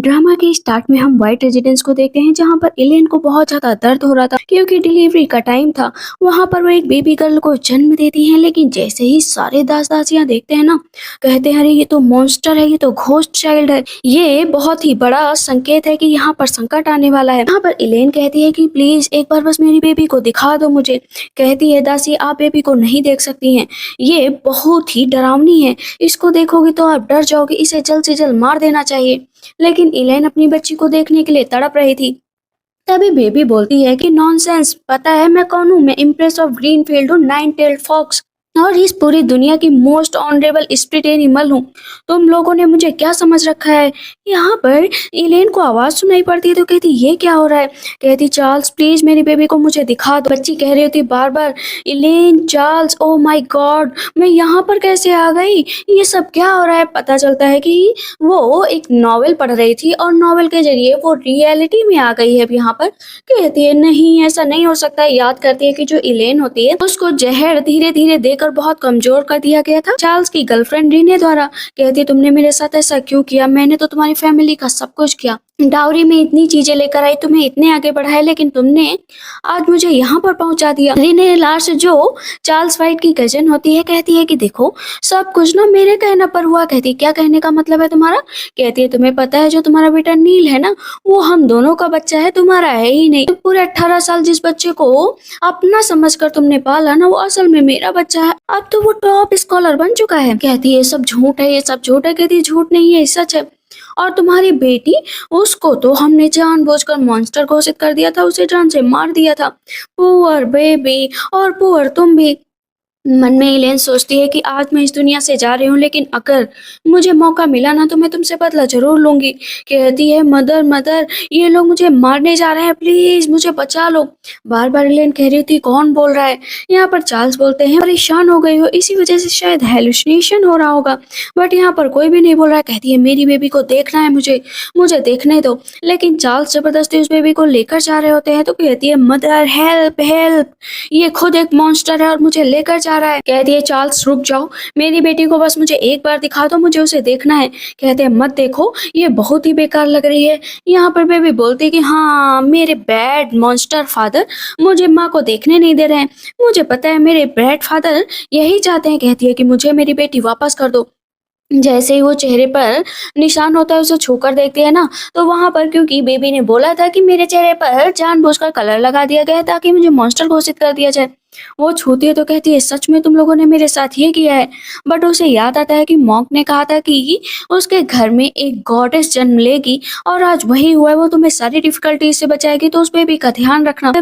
Drama के start में हम व्हाइट रेजिडेंस को देखते हैं जहां पर एलियन को बहुत ज्यादा दर्द हो रहा था क्योंकि डिलीवरी का टाइम था। वहां पर वो एक बेबी गर्ल को जन्म देती हैं, लेकिन जैसे ही सारे दास दासियां देखते हैं ना, कहते हैं अरे ये तो मॉन्स्टर है, ये तो घोस्ट चाइल्ड है, ये बहुत ही बड़ा संकेत है कि यहाँ पर संकट आने वाला है। यहाँ पर एलियन कहती है कि प्लीज एक बार बस मेरी बेबी को दिखा दो मुझे। कहती है दासी आप बेबी को नहीं देख सकती हैं, ये बहुत ही डरावनी है, इसको देखोगे तो आप डर जाओगे, इसे जल्द से जल्द मार देना चाहिए। लेकिन इलेन अपनी बच्ची को देखने के लिए तड़प रही थी। तभी बेबी बोलती है कि नॉनसेंस, पता है मैं कौन हूँ? मैं इम्प्रेस ऑफ ग्रीनफील्ड हूँ, नाइन टेल्ड फॉक्स, और इस पूरी दुनिया की मोस्ट ऑनरेबल स्पिरिट एनिमल हूँ। तुम लोगों ने मुझे क्या समझ रखा है? यहाँ पर इलेन को आवाज सुनाई पड़ती है तो कहती ये क्या हो रहा है। कहती चार्ल्स प्लीज मेरी बेबी को मुझे दिखा दो। बच्ची कह रही होती बार बार इलेन, चार्ल्स, ओ माय गॉड मैं यहाँ पर कैसे आ गई, ये सब क्या हो रहा है। पता चलता है कि वो एक नॉवेल पढ़ रही थी और नॉवेल के जरिए वो रियलिटी में आ गई है। अब यहाँ पर कहती है नहीं ऐसा नहीं हो सकता है। याद करती है कि जो इलेन होती है उसको जहर धीरे धीरे देकर बहुत कमजोर कर दिया गया था चार्ल्स की गर्लफ्रेंड रीने द्वारा। कहती है तुमने मेरे साथ ऐसा क्यों किया? मैंने तो तुम्हारी फैमिली का सब कुछ किया, डाउरी में इतनी चीजें लेकर आई, तुम्हें इतने आगे बढ़ाए, लेकिन तुमने आज मुझे यहाँ पर पहुंचा दिया। रीने लार्स जो चार्ल्स वाइट की कजन होती है कहती है कि देखो सब कुछ ना मेरे कहने पर हुआ। कहती है क्या कहने का मतलब है तुम्हारा? कहती है तुम्हें पता है जो तुम्हारा बेटा नील है ना, वो हम दोनों का बच्चा है, तुम्हारा है ही नहीं। तो पूरे 18 साल जिस बच्चे को अपना समझकर तुमने पाला ना, वो असल में मेरा बच्चा है। अब तो वो टॉप स्कॉलर बन चुका है। कहती है ये सब झूठ है, ये सब झूठ है। कहती है झूठ नहीं है, सच है। और तुम्हारी बेटी, उसको तो हमने जानबूझकर मॉन्स्टर घोषित कर दिया था, उसे जान से मार दिया था। पुअर बेबी, और पुअर तुम भी। मन में इलेन सोचती है कि आज मैं इस दुनिया से जा रही हूँ, लेकिन अगर मुझे मौका मिला ना तो मैं तुमसे बदला जरूर लूंगी। कहती है मदर मदर ये लोग मुझे मारने जा रहे हैं, प्लीज मुझे बचा लो। बार बार इलेन कह रही थी कौन बोल रहा है। यहाँ पर चार्ल्स बोलते हैं परेशान हो गई हो, इसी वजह से शायद हेलुसिनेशन हो रहा होगा। बट यहाँ पर कोई भी नहीं बोल रहा है। कहती है मेरी बेबी को देखना है, मुझे मुझे देखने दो। लेकिन चार्ल्स जबरदस्ती उस बेबी को लेकर जा रहे होते हैं तो कहती है मदर हेल्प हेल्प, ये खुद एक मॉन्स्टर है और मुझे लेकर जा रहा है। कहती है चार्ल्स रुक जाओ, मेरी बेटी को बस मुझे एक बार दिखा दो, मुझे उसे देखना है। कहते हैं मत देखो, ये बहुत ही बेकार लग रही है। यहाँ पर बेबी बोलती है कि हाँ मेरे बैड मॉन्स्टर फादर मुझे माँ को देखने नहीं दे रहे हैं, मुझे पता है मेरे बैड फादर यही चाहते हैं। कहती है कि मुझे मेरी बेटी वापस कर दो। जैसे ही वो चेहरे पर निशान होता है उसे छूकर देखती है ना, तो वहां पर क्योंकि बेबी ने बोला था कि मेरे चेहरे पर जानबूझकर कलर लगा दिया गया है ताकि मुझे मॉन्स्टर घोषित कर दिया जाए, वो छूती है तो कहती है सच में तुम लोगों ने मेरे साथ ये किया है। बट उसे याद आता है कि मॉन्क ने कहा था कि उसके घर में एक गॉडेस जन्म लेगी और आज वही हुआ है, वो तुम्हें सारी डिफिकल्टीज से बचाएगी, तो उस बेबी का ध्यान रखना।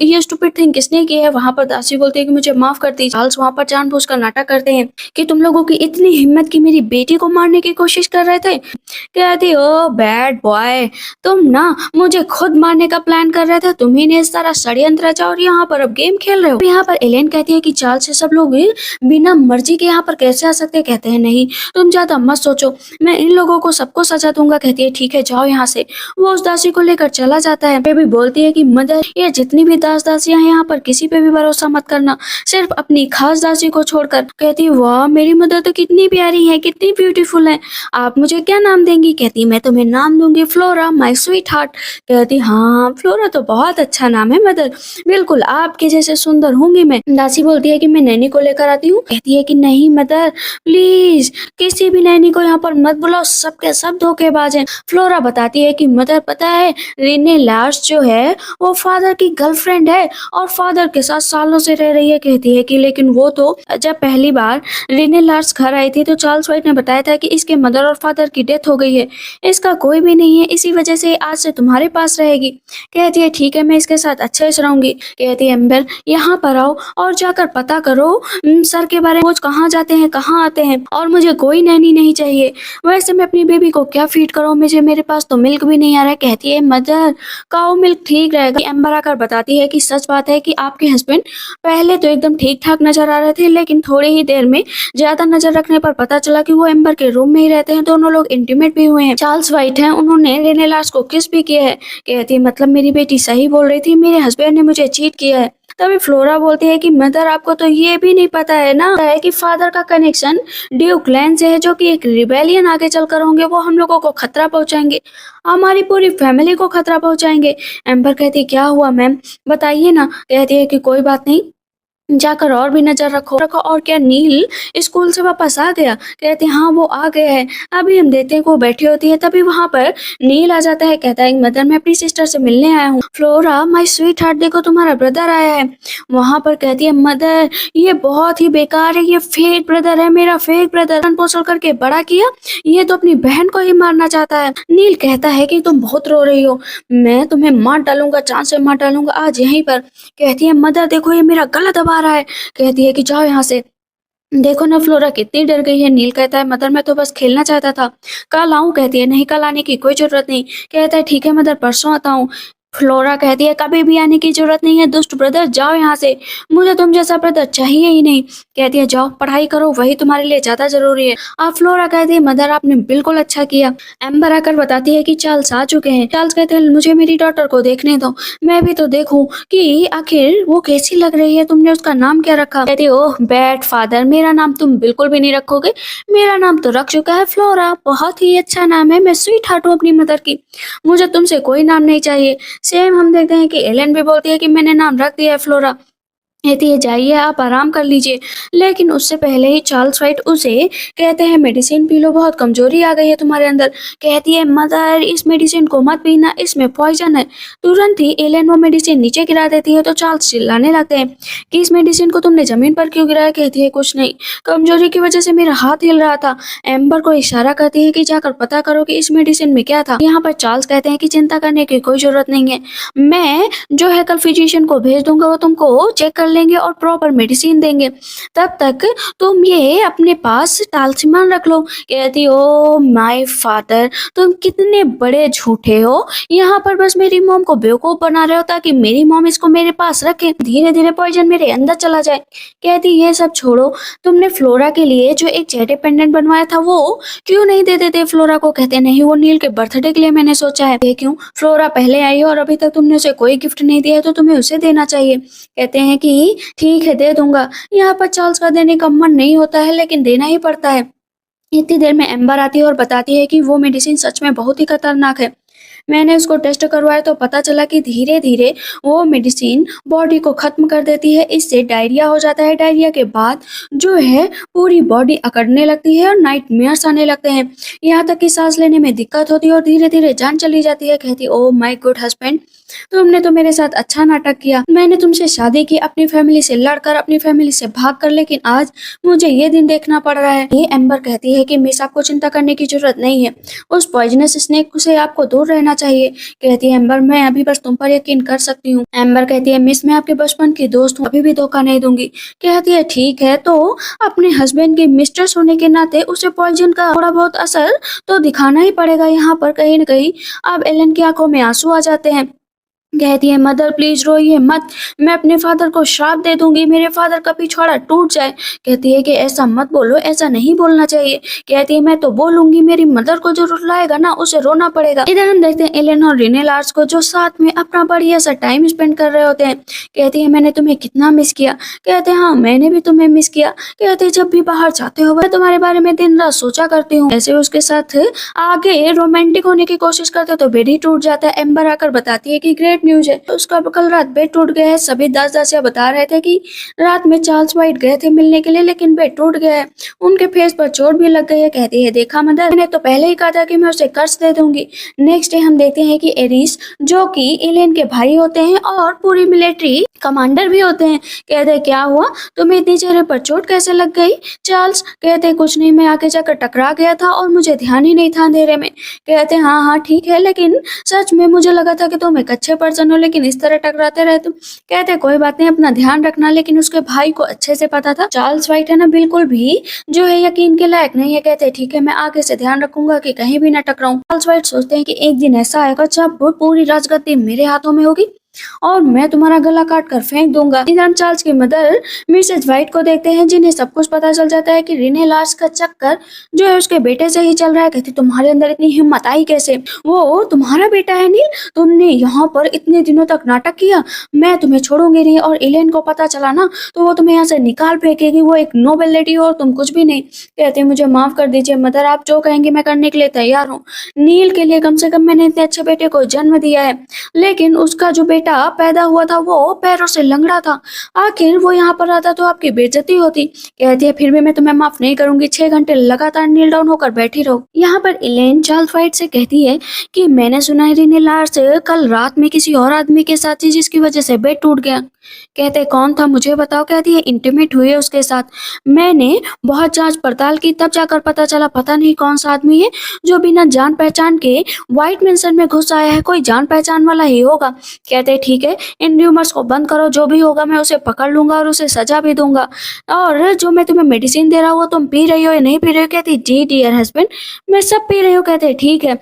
ये स्टूपिड थिंग किसने की है? वहां पर दासी बोलती है कि मुझे माफ कर दी। चार्ल्स वहां पर जानबूझकर नाटक करते हैं कि तुम लोगों की इतनी हिम्मत की मेरी बेटी को मारने की कोशिश कर रहे थे। कहती ओ बैड बॉय, तुम ना मुझे खुद मारने का प्लान कर रहे थे, तुम्ही ने इस तरह षड्यंत्र रचा और यहाँ पर अब गेम खेल रहे हो। यहाँ पर एलेन कहती है कि चार्ल्स से सब लोग बिना मर्जी के यहाँ पर कैसे आ सकते हैं। कहते हैं नहीं तुम ज्यादा मत सोचो, मैं इन लोगों को सबको सजा दूंगा। कहती है ठीक है जाओ यहाँ से। वो उस दासी को लेकर चला जाता है। बेबी बोलती है कि मदर ये जितनी भी दास दासियां हैं यहाँ पर किसी पे भी भरोसा मत करना, सिर्फ अपनी खास दासी को छोड़कर। कहती है वाह मेरी मदर तो कितनी प्यारी है, कितनी ब्यूटीफुल है, आप मुझे क्या नाम देंगी? कहती मैं तुम्हें नाम दूंगी फ्लोरा माय स्वीट हार्ट। कहती हाँ फ्लोरा तो बहुत अच्छा नाम है मदर, बिल्कुल आपके जैसे सुंदर होंगी मैं। दासी बोलती है कि मैं नैनी को लेकर आती हूँ। कहती है कि नहीं मदर प्लीज किसी भी नैनी को यहाँ पर मत बुलाओ, सबके सब धोखेबाज हैं। फ्लोरा बताती है कि मदर पता है रीने लार्स जो है वो फादर की गर्लफ्रेंड है और फादर के साथ सालों से रह रही है। कहती है कि लेकिन वो तो जब पहली बार रीने लार्स घर आई थी तो चार्ल्स वाइट ने बताया था कि इसके मदर और फादर की डेथ हो गई है, इसका कोई भी नहीं है, इसी वजह से आज से तुम्हारे पास रहेगी। कहती है ठीक है मैं इसके साथ अच्छे से रहूंगी। कहती है एम्बर यहाँ पर आओ और जाकर पता करो सर के बारे में, वो कहाँ जाते हैं कहाँ आते हैं, और मुझे कोई नैनी नहीं चाहिए। वैसे मैं अपनी बेबी को क्या फीड करूँ, मुझे मेरे पास तो मिल्क भी नहीं आ रहा है। कहती है मदर काऊ मिल्क ठीक रहेगा। एम्बर आकर बताती है कि सच बात है कि आपके हस्बैंड पहले तो एकदम ठीक ठाक नजर आ रहे थे, लेकिन थोड़ी ही देर में ज्यादा नजर रखने पर पता चला कि वो एम्बर के रूम में ही रहते हैं, दोनों लोग इंटीमेट भी हुए हैं। चार्ल्स वाइट हैं, उन्होंने रीने लार्स को किस भी किया है। कहती है मतलब मेरी बेटी सही बोल रही थी, मेरे हस्बैंड ने मुझे चीट किया है। तभी फ्लोरा बोलती है कि मदर आपको तो ये भी नहीं पता है ना है कि फादर का कनेक्शन ड्यूक लैन से है, जो कि एक रिबेलियन आगे चलकर होंगे, वो हम लोगों को खतरा पहुंचाएंगे, हमारी पूरी फैमिली को खतरा पहुंचाएंगे। एम्बर कहती है क्या हुआ मैम, बताइए ना। कहती है कि कोई बात नहीं, जाकर और भी नजर रखो रखो। और क्या नील स्कूल से वापस आ गया? कहते हैं हाँ वो आ गया है। अभी हम देखते हैं कि वो बैठी होती है, तभी वहां पर नील आ जाता है। कहता है मदर मैं अपनी सिस्टर से मिलने आया हूँ। फ्लोरा माय स्वीट हार्ट, देखो तुम्हारा ब्रदर आया है। वहां पर कहती है मदर ये बहुत ही बेकार है, ये फेक ब्रदर है, मेरा फेक ब्रदर पोषण करके बड़ा किया, ये तो अपनी बहन को ही मारना चाहता है। नील कहता है कि तुम बहुत रो रही हो, मैं तुम्हें मार डालूंगा, चांद से मार डालूंगा आज यहीं पर। कहती है मदर देखो ये मेरा गला दबा रहा है। कहती है कि जाओ यहाँ से। देखो ना फ्लोरा कितनी डर गई है। नील कहता है मदर मैं तो बस खेलना चाहता था, कल आऊं? कहती है नहीं कल आने की कोई जरूरत नहीं। कहता है ठीक है मदर परसों आता हूँ। फ्लोरा कहती है कभी भी आने की जरूरत नहीं है दुष्ट ब्रदर, जाओ यहाँ से, मुझे तुम जैसा ब्रदर चाहिए ही नहीं। कहती है जाओ पढ़ाई करो, वही तुम्हारे लिए ज्यादा जरूरी है। अब फ्लोरा कहती है मदर आपने बिल्कुल अच्छा किया। एम्बर आकर बताती है कि चार्ल्स आ चुके हैं। चार्ल्स कहते हैं मुझे मेरी डॉटर को देखने दो, मैं भी तो देखूं कि आखिर वो कैसी लग रही है, तुमने उसका नाम क्या रखा? कहती है ओह बैड फादर, मेरा नाम तुम बिल्कुल भी नहीं रखोगे, मेरा नाम तो रख चुका है फ्लोरा, बहुत ही अच्छा नाम है, मैं स्वीट हार्ट हूँ अपनी मदर की, मुझे तुमसे कोई नाम नहीं चाहिए। सेम हम देखते हैं कि एलन भी बोलती है कि मैंने नाम रख दिया है फ्लोरा। कहती है जाइए आप आराम कर लीजिए। लेकिन उससे पहले ही चार्ल्स वाइट उसे कहते हैं मेडिसिन पी लो, बहुत कमजोरी आ गई है तुम्हारे अंदर। कहती है मदर इस मेडिसिन को मत पीना, इसमें पॉइजन है। तुरंत ही एलन वो मेडिसिन नीचे गिरा देती है, तो चार्ल्स चिल्लाने लगते हैं कि इस मेडिसिन को तुमने जमीन पर क्यों गिराया? कहती है कुछ नहीं, कमजोरी की वजह से मेरा हाथ हिल रहा था। एम्बर को इशारा करती है कि जाकर पता करो कि इस मेडिसिन में क्या था। यहाँ पर चार्ल्स कहते हैं कि चिंता करने की कोई जरूरत नहीं है, मैं जो है कल फिजिशियन को भेज दूंगा, वो तुमको चेक कर लेंगे और प्रॉपर मेडिसिन देंगे, तब तक तुम ये अपने पास तालसीमान रख लो। कहती ओ माय फादर तुम कितने बड़े झूठे हो, यहाँ पर बस मेरी मॉम को बेवकूफ बना रहे हो ताकि मेरी मॉम इसको मेरे पास रखे, धीरे धीरे पॉइजन मेरे अंदर चला जाए। कहती ये सब छोड़ो, तुमने फ्लोरा के लिए जो एक चेहरे पेंडेंट बनवाया था वो क्यों नहीं दे देते फ्लोरा को? कहते नहीं वो नील के बर्थडे के लिए मैंने सोचा है। ये क्यों? फ्लोरा पहले आई है और अभी तक तुमने उसे कोई गिफ्ट नहीं दिया है, तो तुम्हें उसे देना चाहिए। कहते हैं कि ठीक है दे दूंगा। यहाँ पर चार्ल्स का देने का मन नहीं होता है, लेकिन देना ही पड़ता है। इतनी देर में एम्बर आती है और बताती है कि वो मेडिसिन सच में बहुत ही खतरनाक है, मैंने उसको टेस्ट करवाया तो पता चला कि धीरे धीरे वो मेडिसिन बॉडी को खत्म कर देती है, इससे डायरिया हो जाता है। डायरिया के बाद जो है पूरी बॉडी अकड़ने लगती है और नाइटमेयर्स आने लगते हैं, यहाँ तक कि सांस लेने में दिक्कत होती है और धीरे धीरे जान चली जाती है। कहती ओ माय गुड हस्बैंड, तुमने तो मेरे साथ अच्छा नाटक किया, मैंने तुमसे शादी की अपनी फैमिली से लड़कर, अपनी फैमिली से भागकर, लेकिन आज मुझे ये दिन देखना पड़ रहा है। ये एम्बर कहती है कि मिस आपको चिंता करने की जरूरत नहीं है, उस पॉइजनस स्नेक से आपको दूर रहना चाहिए। कहती है एम्बर मैं अभी बस तुम पर यकीन कर सकती हूँ। एम्बर कहती है मिस मैं आपके बचपन की दोस्त हूँ, अभी भी धोखा नहीं दूंगी। कहती है ठीक है, तो अपने हस्बैंड के मिस्ट्रेस होने के नाते उसे पॉइजन का थोड़ा बहुत असर तो दिखाना ही पड़ेगा। यहाँ पर कहीं न कहीं अब एलन की आंखों में आंसू आ जाते हैं। कहती है मदर प्लीज रोइए मत, मैं अपने फादर को श्राप दे दूंगी, मेरे फादर का पिछवाड़ा टूट जाए। कहती है कि ऐसा मत बोलो, ऐसा नहीं बोलना चाहिए। कहती है मैं तो बोलूंगी, मेरी मदर को जो रुलाएगा ना उसे रोना पड़ेगा। इधर हम देखते हैं एलेन और रिने लार्स को जो साथ में अपना बढ़िया सा टाइम स्पेंड कर रहे होते हैं। कहती है मैंने तुम्हें कितना मिस किया। कहते हैं हाँ मैंने भी तुम्हें मिस किया। कहते हैं जब भी बाहर जाते हो मैं तुम्हारे बारे में दिन रात सोचा करती हूँ। ऐसे उसके साथ आगे रोमांटिक होने की कोशिश करते तो बेड ही टूट जाता है। एम्बर आकर बताती है कि ग्रेट न्यूज है, उसका कल रात बेड टूट गया है। सभी दास दासियां बता रहे थे कि रात में चार्ल्स वाइट गए थे मिलने के लिए, लेकिन बेड टूट गया है, उनके फेस पर चोट भी लग गई है। कहती है देखा मदर, मैंने तो पहले ही कहा था कि मैं उसे कर्ज दे दूंगी। नेक्स्ट डे हम देखते हैं कि एरिस जो कि एलेन के भाई होते हैं और पूरी मिलिट्री कमांडर भी होते हैं। कहते हैं क्या हुआ, तुम्हें इतनी चेहरे पर चोट कैसे लग गई? चार्ल्स कहते हैं कुछ नहीं, मैं आगे जाकर टकरा गया था और मुझे ध्यान ही नहीं था अंधेरे में। कहते हैं हाँ हाँ ठीक है, लेकिन सच में मुझे लगा था कि तुम एक अच्छे पर्सन हो, लेकिन इस तरह टकराते रहे तुम। कहते कोई बात नहीं, अपना ध्यान रखना। लेकिन उसके भाई को अच्छे से पता था चार्ल्स वाइट है ना बिल्कुल भी जो है यकीन के लायक नहीं है। कहते ठीक है मैं आगे से ध्यान रखूंगा कि कहीं भी ना टकराऊं। चार्ल्स वाइट सोचते हैं कि एक दिन ऐसा आएगा जब पूरी राजगद्दी मेरे हाथों में होगी और मैं तुम्हारा गला काट कर फेंक दूंगा। इधर हम चार्ल्स की मदर मिसेज वाइट को देखते हैं, जिन्हें सब कुछ पता चल जाता है कि रीने लार्स का चक्कर जो है उसके बेटे से ही चल रहा है। कहती तुम्हारे अंदर इतनी हिम्मत आई कैसे? वो तुम्हारा बेटा है नील, तुमने यहाँ पर इतने दिनों तक नाटक किया, मैं तुम्हें छोड़ूंगी नहीं। और एलेन को पता चला ना तो वो तुम्हें यहाँ से निकाल फेंकेगी, वो एक नोबल लेडी हो और तुम कुछ भी नहीं। कहते मुझे माफ कर दीजिए मदर, आप जो कहेंगे मैं करने के लिए तैयार हूँ। नील के लिए कम से कम मैंने इतने अच्छे बेटे को जन्म दिया है, लेकिन उसका जो बेटा पैदा हुआ था वो पैरों से लंगड़ा था। आखिर वो यहाँ पर आता तो आपकी बेइज्जती होती। कहती है फिर भी मैं तुम्हें माफ नहीं करूंगी, 6 घंटे लगातार नील डाउन होकर बैठी रहो। यहाँ पर इलेन चार्ल्स वाइट से कहती है कि मैंने सुना है रीने लार्स कल रात में किसी और आदमी के साथ थी, जिसकी वजह से बेड टूट गया। कहते कौन था मुझे बताओ। कहती है इंटीमेट हुई है उसके साथ। मैंने बहुत जांच पड़ताल की, तब जाकर पता चला पता नहीं कौन सा आदमी है जो बिना जान पहचान के व्हाइट मेंशन में घुस आया है, कोई जान पहचान वाला ही होगा। कहते ठीक है, इन र्यूमर्स को बंद करो, जो भी होगा मैं उसे पकड़ लूंगा और उसे सजा भी दूंगा। और जो मैं तुम्हें मेडिसिन दे रहा हूँ तुम पी रही हो या नहीं पी रही हो? कहती जी डियर हस्बैंड, मैं सब पी रही हूँ। कहते ठीक है।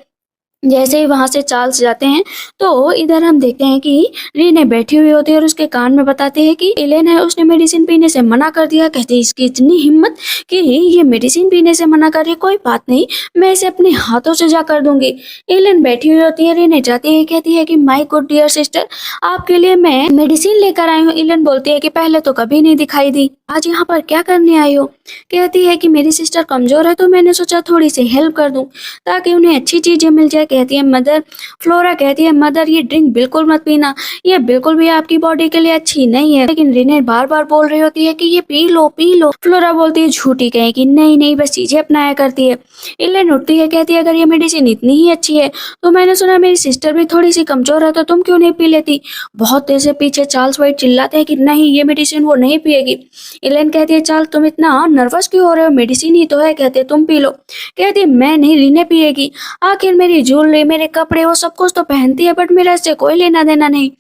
जैसे ही वहां से चार्ल्स जाते हैं तो इधर हम देखते हैं कि रीने बैठी हुई होती है और उसके कान में बताते हैं कि एलेन है उसने मेडिसिन पीने से मना कर दिया। कहते हैं इसकी इतनी हिम्मत कि ये मेडिसिन पीने से मना कर रही है, कोई बात नहीं, मैं इसे अपने हाथों से जा कर दूंगी। एलेन बैठी हुई होती है, रीने जाती है, कहती है कि माय गुड डियर सिस्टर, आपके लिए मैं मेडिसिन लेकर आई हूँ। एलेन बोलती है कि पहले तो कभी नहीं दिखाई दी, आज यहाँ पर क्या करने आई हो? कहती है कि मेरी सिस्टर कमजोर है तो मैंने सोचा थोड़ी सी हेल्प कर दूं ताकि उन्हें अच्छी चीजें मिल जाए। कहती है मदर, फ्लोरा कहती है मदर ये ड्रिंक बिल्कुल मत पीना, ये बिल्कुल भी आपकी बॉडी के लिए अच्छी नहीं है। लेकिन रीने बार बार बोल रही होती है कि ये P low P low. Flora बोलती है झूठी कहे कि नहीं नहीं बस चीजें अपनाया करती है। एलेन उठती है, कहती है अगर ये मेडिसिन इतनी ही अच्छी है तो मैंने सुना मेरी सिस्टर भी थोड़ी सी कमजोर है, तो तुम क्यों नहीं पी लेती? बहुत देर से पीछे चार्ल्स वाइट चिल्लाते हैं कि नहीं ये मेडिसिन वो नहीं पिएगी। एलेन कहती है चार्ल्स तुम इतना नर्वस क्यों हो रहे हो, मेडिसिन ही तो है। कहते तुम पी लो। कहती है मैं नहीं, रीने पिएगी, आखिर मेरी ज्वेलरी मेरे कपड़े वो सब कुछ तो पहनती है, बट मेरा इससे कोई लेना देना नहीं,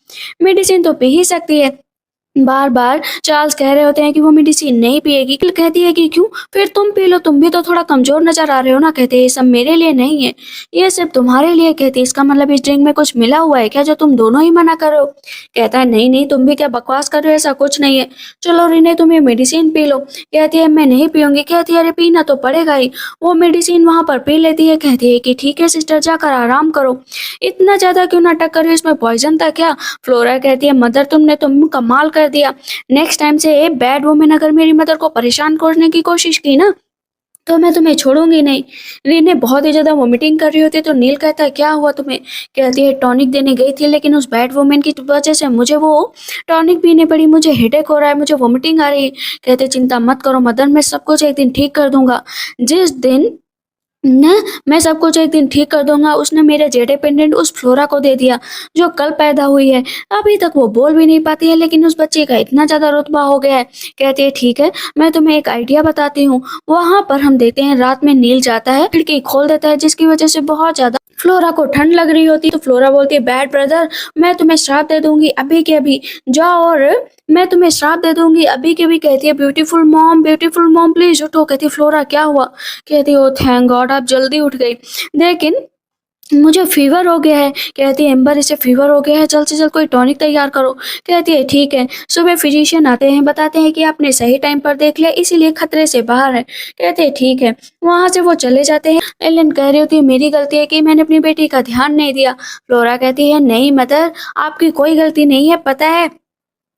मेडिसिन तो पी ही सकती है। बार बार चार्ल्स कह रहे होते हैं कि वो मेडिसिन नहीं पिएगी। कहती है कि क्यों, फिर तुम पी लो, तुम भी तो थोड़ा कमजोर नजर आ रहे हो ना। कहते हैं ये सब मेरे लिए नहीं है, ये सिर्फ तुम्हारे लिए। कहती है इसका मतलब इस ड्रिंक में कुछ मिला हुआ है क्या जो तुम दोनों ही मना कर रहे हो? कहता है नहीं नहीं तुम भी क्या बकवास कर रहे हो, ऐसा कुछ नहीं है, चलो रीने तुम ये मेडिसिन पी लो। कहती है मैं नहीं पीऊंगी। कहती है अरे पीना तो पड़ेगा ही। वो मेडिसिन वहां पर पी लेती है। कहती है कि ठीक है सिस्टर जाकर आराम करो, इतना ज्यादा क्यों नाटक कर रही हो, इसमें पॉइजन था क्या? फ्लोरा कहती है मदर तुमने तुम कमाल कर दिया, नेक्स्ट टाइम से बैड वुमेन अगर मेरी मदर को परेशान करने की कोशिश की ना तो मैं तुम्हें छोड़ूंगी नहीं। रीने बहुत ही ज्यादा वोमिटिंग कर रही होती है तो नील कहता है क्या हुआ तुम्हें? कहती है टॉनिक देने गई थी लेकिन उस बैड वुमेन की वजह से मुझे वो टॉनिक पीने पड़ी, मुझे हेडेक हो रहा है, मुझे वोमिटिंग आ रही है। कहते चिंता मत करो मदर, मैं सब कुछ एक दिन ठीक कर दूंगा। जिस दिन न मैं सब कुछ एक दिन ठीक कर दूंगा। उसने मेरे जेडे पेंडेंट उस फ्लोरा को दे दिया जो कल पैदा हुई है, अभी तक वो बोल भी नहीं पाती है लेकिन उस बच्चे का इतना ज्यादा रुतबा हो गया है। कहती है ठीक है मैं तुम्हें एक आइडिया बताती हूँ। वहां पर हम देखते हैं रात में नील जाता है, खिड़की खोल देता है जिसकी वजह से बहुत ज्यादा फ्लोरा को ठंड लग रही होती। तो फ्लोरा बोलती है बैड ब्रदर मैं तुम्हें श्राप दे दूंगी अभी के अभी, जाओ और मैं तुम्हें श्राप दे दूंगी अभी के भी। कहती है ब्यूटीफुल मॉम प्लीज उठो। कहती है फ्लोरा क्या हुआ? कहती है ओ थैंक गॉड आप जल्दी उठ गई, लेकिन मुझे फीवर हो गया है। कहती है एम्बर इसे फीवर हो गया है, जल्द से जल्द कोई टॉनिक तैयार करो। कहती है ठीक है। सुबह फिजिशियन आते हैं, बताते हैं कि आपने सही टाइम पर देख लिया इसीलिए खतरे से बाहर है। कहते हैं ठीक है। वहां से वो चले जाते हैं। एलन कह रही होती है मेरी गलती है कि मैंने अपनी बेटी का ध्यान नहीं दिया। फ्लोरा कहती है नहीं मदर आपकी कोई गलती नहीं है, पता है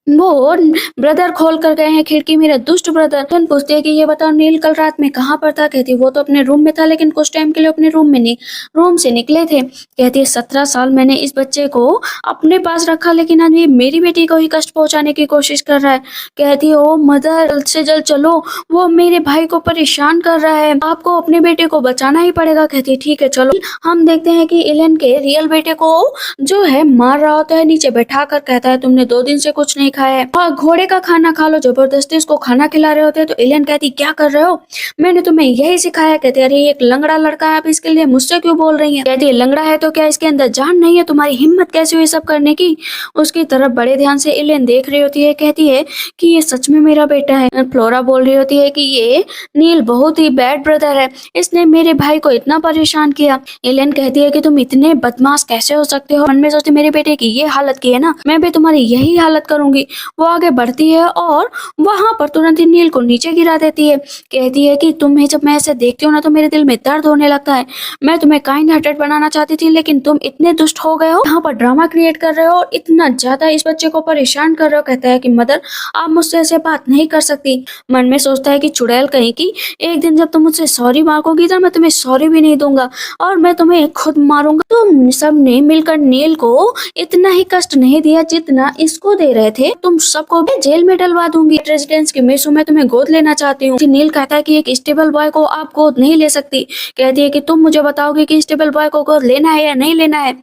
वो ब्रदर खोल कर गए हैं खिड़की, मेरा दुष्ट ब्रदर। धन पूछती है कि ये बताओ नील कल रात में कहाँ पर था? कहती वो तो अपने रूम में था लेकिन कुछ टाइम के लिए अपने रूम से निकले थे। कहती है 17 साल मैंने इस बच्चे को अपने पास रखा लेकिन आज ये मेरी बेटी को ही कष्ट पहुंचाने की कोशिश कर रहा है। कहती है ओ मदर जल्द से जल्द चलो, वो मेरे भाई को परेशान कर रहा है, आपको अपने बेटे को बचाना ही पड़ेगा। कहती है ठीक है चलो। हम देखते हैं कि एलन के रियल बेटे को जो है मार रहा होता है, नीचे बैठा कर कहता है तुमने 2 दिन से कुछ नहीं खाया है, और घोड़े का खाना खा लो। जबरदस्ती उसको खाना खिला रहे होते हैं तो एलियन कहती क्या कर रहे हो, मैंने तुम्हें यही सिखाया। कहते अरे ये एक लंगड़ा लड़का है, आप इसके लिए मुझसे क्यों बोल रही हैं। कहती है लंगड़ा है तो क्या इसके अंदर जान नहीं है, तुम्हारी हिम्मत कैसे हुई सब करने की। उसकी तरफ बड़े ध्यान से एलियन देख रही होती है, कहती है कि ये सच में मेरा बेटा है। फ्लोरा बोल रही होती है कि ये नील बहुत ही बैड ब्रदर है, इसने मेरे भाई को इतना परेशान किया। एलियन कहती है कि तुम इतने बदमाश कैसे हो सकते हो, मन में सोचती मेरे बेटे की ये हालत की है ना, मैं भी तुम्हारी यही हालत करूंगी। वो आगे बढ़ती है और वहां पर तुरंत ही नील को नीचे गिरा देती है। कहती है कि तुम्हें जब मैं ऐसे देखती हूँ ना तो मेरे दिल में दर्द होने लगता है। मैं तुम्हें काइंड हार्टेड बनाना चाहती थी लेकिन तुम इतने दुष्ट हो गए हो, यहाँ पर ड्रामा क्रिएट कर रहे हो और इतना ज्यादा इस बच्चे को परेशान कर रहे हो। कहता है कि मदर आप मुझसे ऐसे बात नहीं कर सकती। मन में सोचता है कि चुड़ैल कहीं की, एक दिन जब तुम मुझसे सॉरी मांगोगी तो मैं तुम्हें सॉरी भी नहीं दूंगा और मैं तुम्हें खुद मारूंगा। तुम सबने मिलकर नील को इतना ही कष्ट नहीं दिया जितना इसको दे रहे थे, तुम सबको भी जेल में डलवा दूंगी। रेजिडेंस की मिस हूं, मैं तुम्हें गोद लेना चाहती हूँ। नील कहता है कि एक स्टेबल बॉय को आप गोद नहीं ले सकती। कहती है कि तुम मुझे बताओगे कि स्टेबल बॉय को गोद लेना है या नहीं लेना है।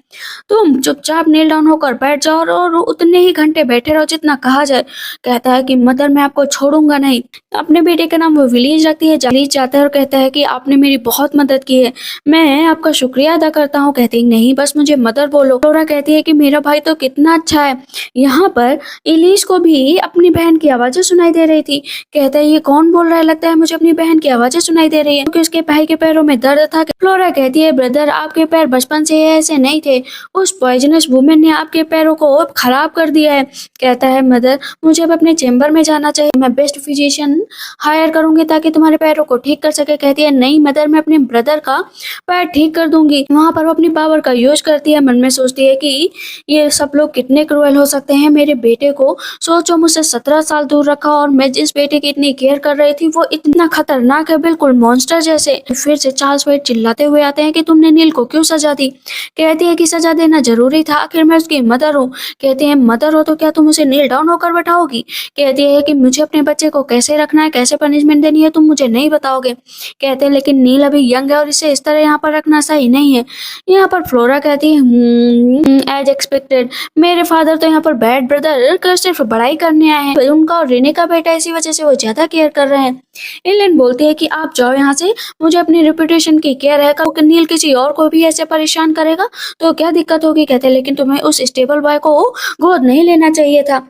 तुम चुपचाप नील डाउन होकर बैठ जाओ और उतने ही घंटे बैठे रहो जितना कहा जाए। कहता है कि मदर मैं आपको छोड़ूंगा नहीं। अपने बेटे का नाम वो विलीज रखती है। विलीज जाता है और कहता है कि आपने मेरी बहुत मदद की है, मैं आपका शुक्रिया अदा करता हूँ। कहती है नहीं बस मुझे मदर बोलो। फ्लोरा कहती है कि मेरा भाई तो कितना अच्छा है। यहाँ पर इलीश को भी अपनी बहन की आवाजें सुनाई दे रही थी। कहता है ये कौन बोल रहा है, लगता है मुझे अपनी बहन की आवाजें सुनाई दे रही है, क्योंकि उसके भाई के पैरों में दर्द था। फ्लोरा कहती है ब्रदर आपके पैर बचपन से ऐसे नहीं थे, उस पॉइजनस वुमेन ने आपके पैरों को खराब कर दिया है। कहता है मदर मुझे अब अपने चेम्बर में जाना चाहिए, मैं बेस्ट फिजिशियन हायर करूंगी ताकि तुम्हारे पैरों को ठीक कर सके। कहती है नहीं मदर मैं अपने ब्रदर का पैर ठीक कर दूंगी। वहां पर वो अपनी पावर का यूज करती है। मन में सोचती है कि ये सब लोग कितने क्रूएल हो सकते हैं। मेरे बेटे को सोचो मुझसे 17 साल दूर रखा और मैं जिस बेटे की इतनी केयर कर रही थी वो इतना खतरनाक है, बिल्कुल मॉन्स्टर जैसे। फिर से चार्ल्स वाइट चिल्लाते हुए आते हैं कि तुमने नील को क्यों सजा दी। कहती है कि सजा देना जरूरी था, आखिर मैं उसकी मदर हूँ। कहती है मदर हो तो क्या तुम उसे नील डाउन होकर बैठाओगी। कहती है कि मुझे अपने बच्चे को कैसे रखना है, कैसे पनिशमेंट देनी है तुम मुझे नहीं बताओगे। कहते हैं लेकिन नील अभी यंग है और इसे इस तरह यहाँ पर रखना सही नहीं है। यहाँ पर फ्लोरा कहती है एज एक्सपेक्टेड मेरे फादर तो यहाँ पर बैड ब्रदर का सिर्फ बड़ाई करने आए हैं, उनका और रेने का बेटा इसी वजह से वो ज्यादा केयर कर रहे हैं। एलियन बोलती है कि आप जाओ यहाँ से, मुझे अपनी रेपुटेशन की केयर है। कि नील किसी और को भी ऐसे परेशान करेगा तो क्या दिक्कत होगी। कहते लेकिन तुम्हें उस स्टेबल बॉय को गोद नहीं लेना चाहिए था।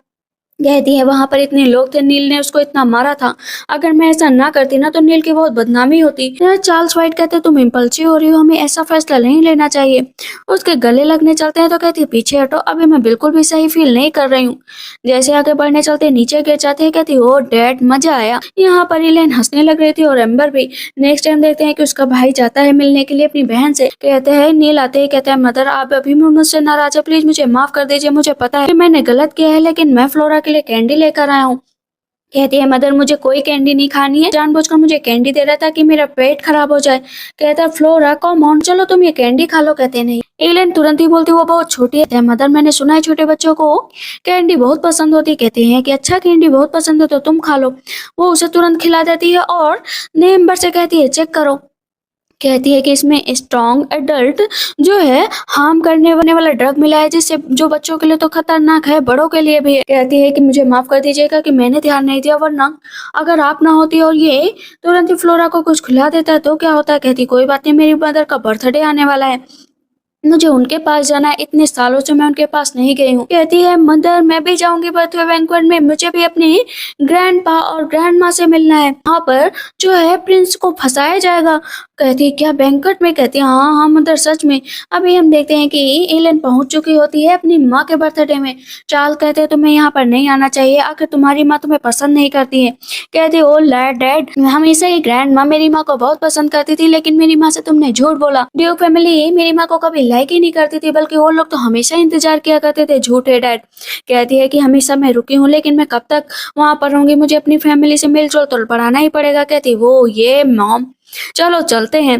कहती है वहां पर इतने लोग थे, नील ने उसको इतना मारा था, अगर मैं ऐसा ना करती ना तो नील की बहुत बदनामी होती। चार्ल्स वाइट कहते तुम इम्पल्सिव हो रही हो, हमें ऐसा फैसला नहीं लेना चाहिए। उसके गले लगने चलते हैं तो कहती है पीछे हटो, अभी मैं बिल्कुल भी सही फील नहीं कर रही हूँ। जैसे आगे बढ़ने चलते नीचे गिर जाते हैं। कहती ओ डैड मजा आया। यहाँ पर इलेन हंसने लग रही थी और एम्बर भी। नेक्स्ट टाइम देखते हैं कि उसका भाई जाता है मिलने के लिए अपनी बहन से। कहते हैं नील आते ही कहते हैं मदर आप अभी भी मुझसे नाराज है, प्लीज मुझे माफ कर दीजिए, मुझे पता है कि मैंने गलत किया है लेकिन मैं फ्लोरा के लिए कैंडी लेकर आया हूँ। कहती है मदर मुझे कोई कैंडी नहीं खानी है, जानबूझकर मुझे कैंडी दे रहा था कि मेरा पेट खराब हो जाए। कहता है फ्लोरा कम ऑन चलो तुम ये कैंडी खा लो। कहते नहीं। एलियन तुरंत ही बोलती वो बहुत छोटी है। मदर मैंने सुना है छोटे बच्चों को कैंडी बहुत पसंद होती। कहते हैं कि अच्छा कैंडी बहुत पसंद है तो तुम खा लो। वो उसे तुरंत खिला देती है और नेम्बर से कहती है चेक करो। कहती है कि इसमें स्ट्रॉन्ग एडल्ट जो है हार्म करने वाला ड्रग मिला है, जिससे जो बच्चों के लिए तो खतरनाक है बड़ों के लिए भी है। कहती है कि मुझे माफ कर दीजिएगा कि मैंने ध्यान नहीं दिया, वरना अगर आप ना होती और ये तुरंत ही फ्लोरा को कुछ खिला देता तो क्या होता। कहती कोई बात नहीं, मेरी मदर का बर्थडे आने वाला है, मुझे उनके पास जाना है, इतने सालों से मैं उनके पास नहीं गई हूँ। कहती है मदर मैं भी जाऊंगी बर्थडे बैंक्वेट में, मुझे भी अपनी ग्रैंड पा और ग्रैंड माँ से मिलना है, वहाँ पर जो है प्रिंस को फंसाया जाएगा। कहती है क्या बैंक्वेट में। कहती है हाँ हाँ मदर सच में। अभी हम देखते हैं कि एलन पहुंच चुकी होती है अपनी माँ के बर्थडे में। चार्ल्स कहते हैं तुम्हें यहाँ पर नहीं आना चाहिए, आखिर तुम्हारी माँ तुम्हें पसंद नहीं करती है। कहती ओ डैड हमेशा ही ग्रैंड माँ मेरी माँ को बहुत पसंद करती थी, लेकिन मेरी माँ से तुमने झूठ बोला। ड्यूक फैमिली मेरी माँ को कभी लाइक ही नहीं करती थी, बल्कि वो लोग तो हमेशा इंतजार किया करते थे। झूठे डैड। कहती है कि हमेशा मैं रुकी हूँ लेकिन मैं कब तक वहां पर रहूंगी, मुझे अपनी फैमिली से मिलजुल तो बढ़ाना ही पड़ेगा। कहती वो ये मॉम चलो चलते हैं।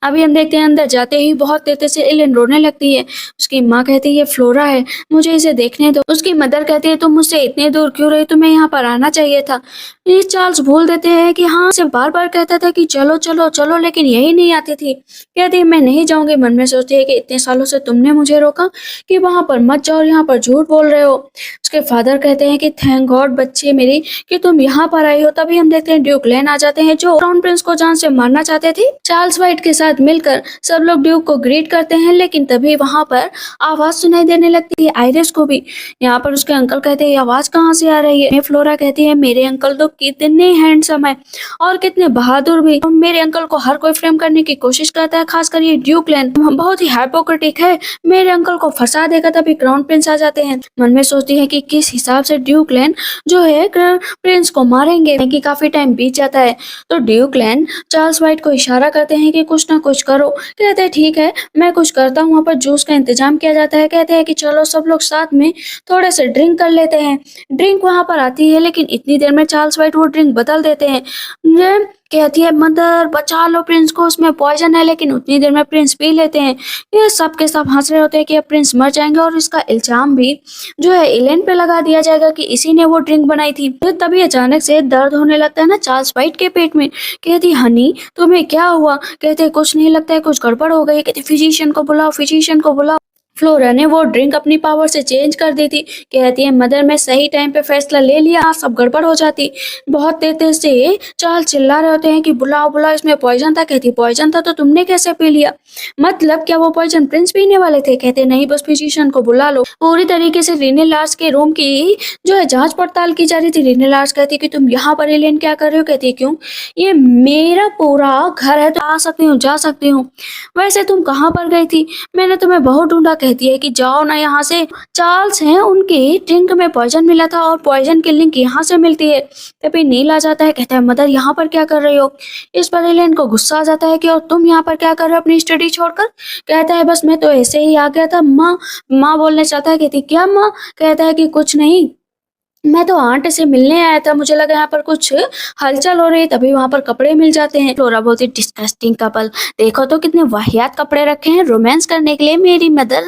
अभी हम देखते हैं अंदर जाते ही बहुत तेजी से एलियन रोने लगती है। उसकी माँ कहती है ये फ्लोरा है, मुझे इसे देखने दो। उसकी मदर कहती है तुम मुझसे इतने दूर क्यों रही, तुम्हें यहाँ पर आना चाहिए था। ये चार्ल्स भूल देते हैं कि हाँ सिर्फ बार बार कहता था कि चलो चलो चलो, लेकिन यही नहीं आती थी। कहती है मैं नहीं जाऊंगी। मन में सोचती है कि इतने सालों से तुमने मुझे रोका कि वहां पर मत जाओ, यहाँ पर झूठ बोल रहे हो। उसके फादर कहते हैं कि थैंक गॉड बच्चे मेरी कि तुम यहाँ पर आई हो। तभी हम देखते हैं ड्यूक लेन आ जाते हैं जो क्राउन प्रिंस को जान से मारना चाहते थे। चार्ल्स वाइट के साथ मिलकर सब लोग ड्यूक को ग्रीट करते हैं, लेकिन तभी वहां पर आवाज सुनाई देने लगती है आयरिस को भी। यहाँ पर उसके अंकल कहते हैं ये आवाज कहाँ से आ रही है। फ्लोरा कहती है मेरे अंकल तो कितने हैंडसम है और कितने बहादुर भी। मेरे अंकल को हर कोई फ्रेम करने की कोशिश करता है, खासकर ये ड्यूक लेन बहुत ही हाइपोक्रेटिक है, मेरे अंकल को फंसा देगा। तभी क्राउन प्रिंस आ जाते हैं। मन में सोचती है कि किस हिसाब से ड्यूक लेन जो है क्राउन प्रिंस को मारेंगे, कि काफी टाइम बीत जाता है। तो ड्यूक लेन चार्ल्स वाइट को इशारा करते हैं कि कुछ ना कुछ करो। कहते हैं ठीक है मैं कुछ करता हूँ। वहाँ पर जूस का इंतजाम किया जाता है। कहते हैं कि चलो सब लोग साथ में थोड़े से ड्रिंक कर लेते हैं। ड्रिंक वहाँ पर आती है, लेकिन इतनी देर में चार्ल्स वाइट वो ड्रिंक बदल देते हैं। ये कहती है मदर बचा लो प्रिंस को, उसमें पॉइजन है, लेकिन उतनी देर में प्रिंस पी लेते हैं। ये सब के सब हंस रहे होते हैं कि अब प्रिंस मर जाएंगे और इसका इल्जाम भी जो है एलेन पे लगा दिया जाएगा कि इसी ने वो ड्रिंक बनाई थी। तो तभी अचानक से दर्द होने लगता है ना चार्ल्स वाइट के पेट में। कहती हनी तुम्हें क्या हुआ। कहते कुछ नहीं, लगता है कुछ गड़बड़ हो गई। कहती फिजिशियन को बुलाओ, फिजिशियन को बुलाओ। फ्लोरा ने वो ड्रिंक अपनी पावर से चेंज कर दी थी। कहती है मदर मैं सही टाइम पे फैसला ले लिया, सब गड़बड़ हो जाती। बहुत तेज से चार्ल्स चिल्ला रहे होते हैं कि बुलाओ बुलाओ, इसमें पॉइजन था। कहती पॉइजन था तो तुमने कैसे पी लिया, मतलब क्या वो पॉइजन प्रिंस पीने वाले थे। कहते नहीं बस फिजिशियन को बुला लो। पूरी तरीके से रीने लार्स के रूम की जो है जांच पड़ताल की जा रही थी। रीने लार्स कहती कि तुम यहाँ पर एलियन क्या कर रहे हो। कहती क्यों, ये मेरा पूरा घर है तो आ सकती हूँ जा सकती हूँ। वैसे तुम कहाँ पर गई थी, मैंने तुम्हें बहुत ढूंढा। कहती है कि जाओ ना यहाँ से। चार्ल्स हैं उनके ड्रिंक में पॉइजन मिला था और पॉइजन की लिंक यहाँ से मिलती है। तभी नील आ जाता है। कहता है मदर यहाँ पर क्या कर रही हो। इस पर एलियन को गुस्सा आ जाता है कि और तुम यहाँ पर क्या कर रहे हो अपनी स्टडी छोड़कर। कहता है बस मैं तो ऐसे ही आ गया था। माँ माँ बोलने चाहता है। कहती क्या माँ। कहता है कि कुछ नहीं, मैं तो आंट से मिलने आया था, मुझे लगा यहाँ पर कुछ हलचल हो रही है। तभी वहां पर कपड़े मिल जाते हैं। फ्लोरा बोलती डिस्गस्टिंग कपल, देखो तो कितने वाहियात कपड़े रखे हैं रोमांस करने के लिए। मेरी मदर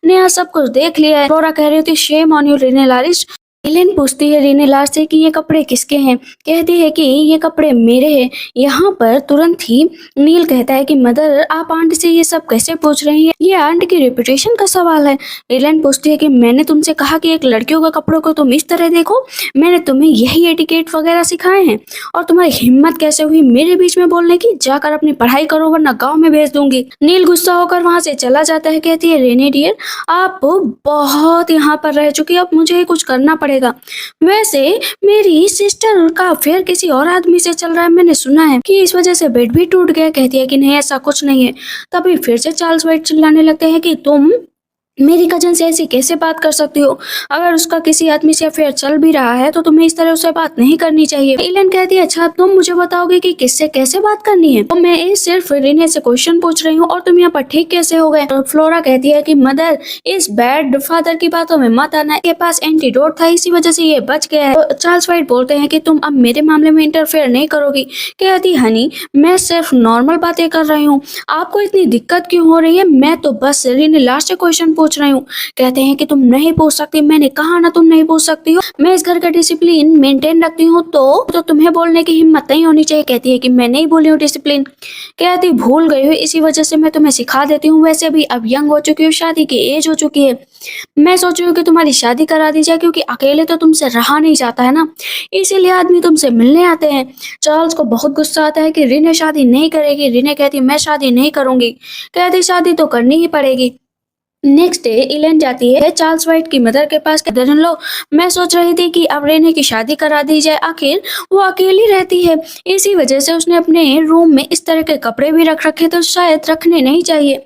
ने यहाँ सब कुछ देख लिया है। फ्लोरा कह रही थी shame on you रीने Lloris. Allen पूछती है रीने लार से कि ये कपड़े किसके हैं। कहती है कि ये कपड़े मेरे हैं। यहाँ पर तुरंत ही नील कहता है कि मदर आप आंट से ये सब कैसे पूछ रही हैं, ये आंट की रेपुटेशन का सवाल है। एलेन पूछती है कि मैंने तुमसे कहा कि एक लड़कियों का कपड़ों को तुम इस तरह देखो, मैंने तुम्हें यही एटिकेट वगैरह सिखाए हैं और तुम्हारी हिम्मत कैसे हुई मेरे बीच में बोलने की। जाकर अपनी पढ़ाई करो वरना गाँव में भेज दूंगी। नील गुस्सा होकर वहां से चला जाता है। कहती है रेने डियर आप बहुत यहाँ पर रह चुकी, अब मुझे कुछ करना पड़ेगा। वैसे मेरी सिस्टर का अफेयर किसी और आदमी से चल रहा है, मैंने सुना है कि इस वजह से बेड भी टूट गया। कहती है कि नहीं ऐसा कुछ नहीं है। तभी फिर से चार्ल्स वाइट चिल्लाने लगते हैं कि तुम मेरी कजन से ऐसी कैसे बात कर सकती हो, अगर उसका किसी आदमी से अफेयर चल भी रहा है तो तुम्हें इस तरह उससे बात नहीं करनी चाहिए। एलन कहती है अच्छा तुम मुझे बताओगे कि किससे कैसे बात करनी है। तो मैं सिर्फ रीने से क्वेश्चन पूछ रही हूँ और तुम यहाँ पर ठीक कैसे हो गए। तो फ्लोरा कहती है कि मदर इस बैड फादर की बातों में मत आना, के पास एंटीडोट था इसी वजह से ये बच गया है। तो चार्ल्स वाइट बोलते हैं कि तुम अब मेरे मामले में इंटरफेयर नहीं करोगी। कहती हनी मैं सिर्फ नॉर्मल बातें कर रही हूँ, आपको इतनी दिक्कत क्यों हो रही है, मैं तो बस रीने लास्ट से क्वेश्चन पूछ रही हूँ। कहते हैं कि तुम नहीं पूछ सकती, मैंने कहा ना तुम नहीं पूछ सकती हो, मैं इस घर का डिसिप्लिन मेंटेन रखती हूँ तो तुम्हें बोलने की हिम्मत नहीं होनी चाहिए। कहती है कि मैं नहीं बोली हूँ डिसिप्लिन। कहती भूल गई हो इसी वजह से मैं तुम्हें सिखा देती हूँ, वैसे भी अब यंग हो चुकी हो, शादी की एज हो चुकी है, मैं सोच रही हूँ कि तुम्हारी शादी करा दी जाए क्योंकि अकेले तो तुमसे रहा नहीं जाता है ना, इसीलिए आदमी तुमसे मिलने आते हैं। चार्ल्स को बहुत गुस्सा आता है कि रीने शादी नहीं करेगी। रीने कहती मैं शादी नहीं करूंगी। कहती शादी तो करनी ही पड़ेगी। नेक्स्ट डे इलेन जाती है चार्ल्स वाइट की मदर के पास। कहते लो मैं सोच रही थी कि अब रेने की शादी करा दी जाए, आखिर वो अकेली रहती है, इसी वजह से उसने अपने रूम में इस तरह के कपड़े भी रख रखे तो शायद रखने नहीं चाहिए।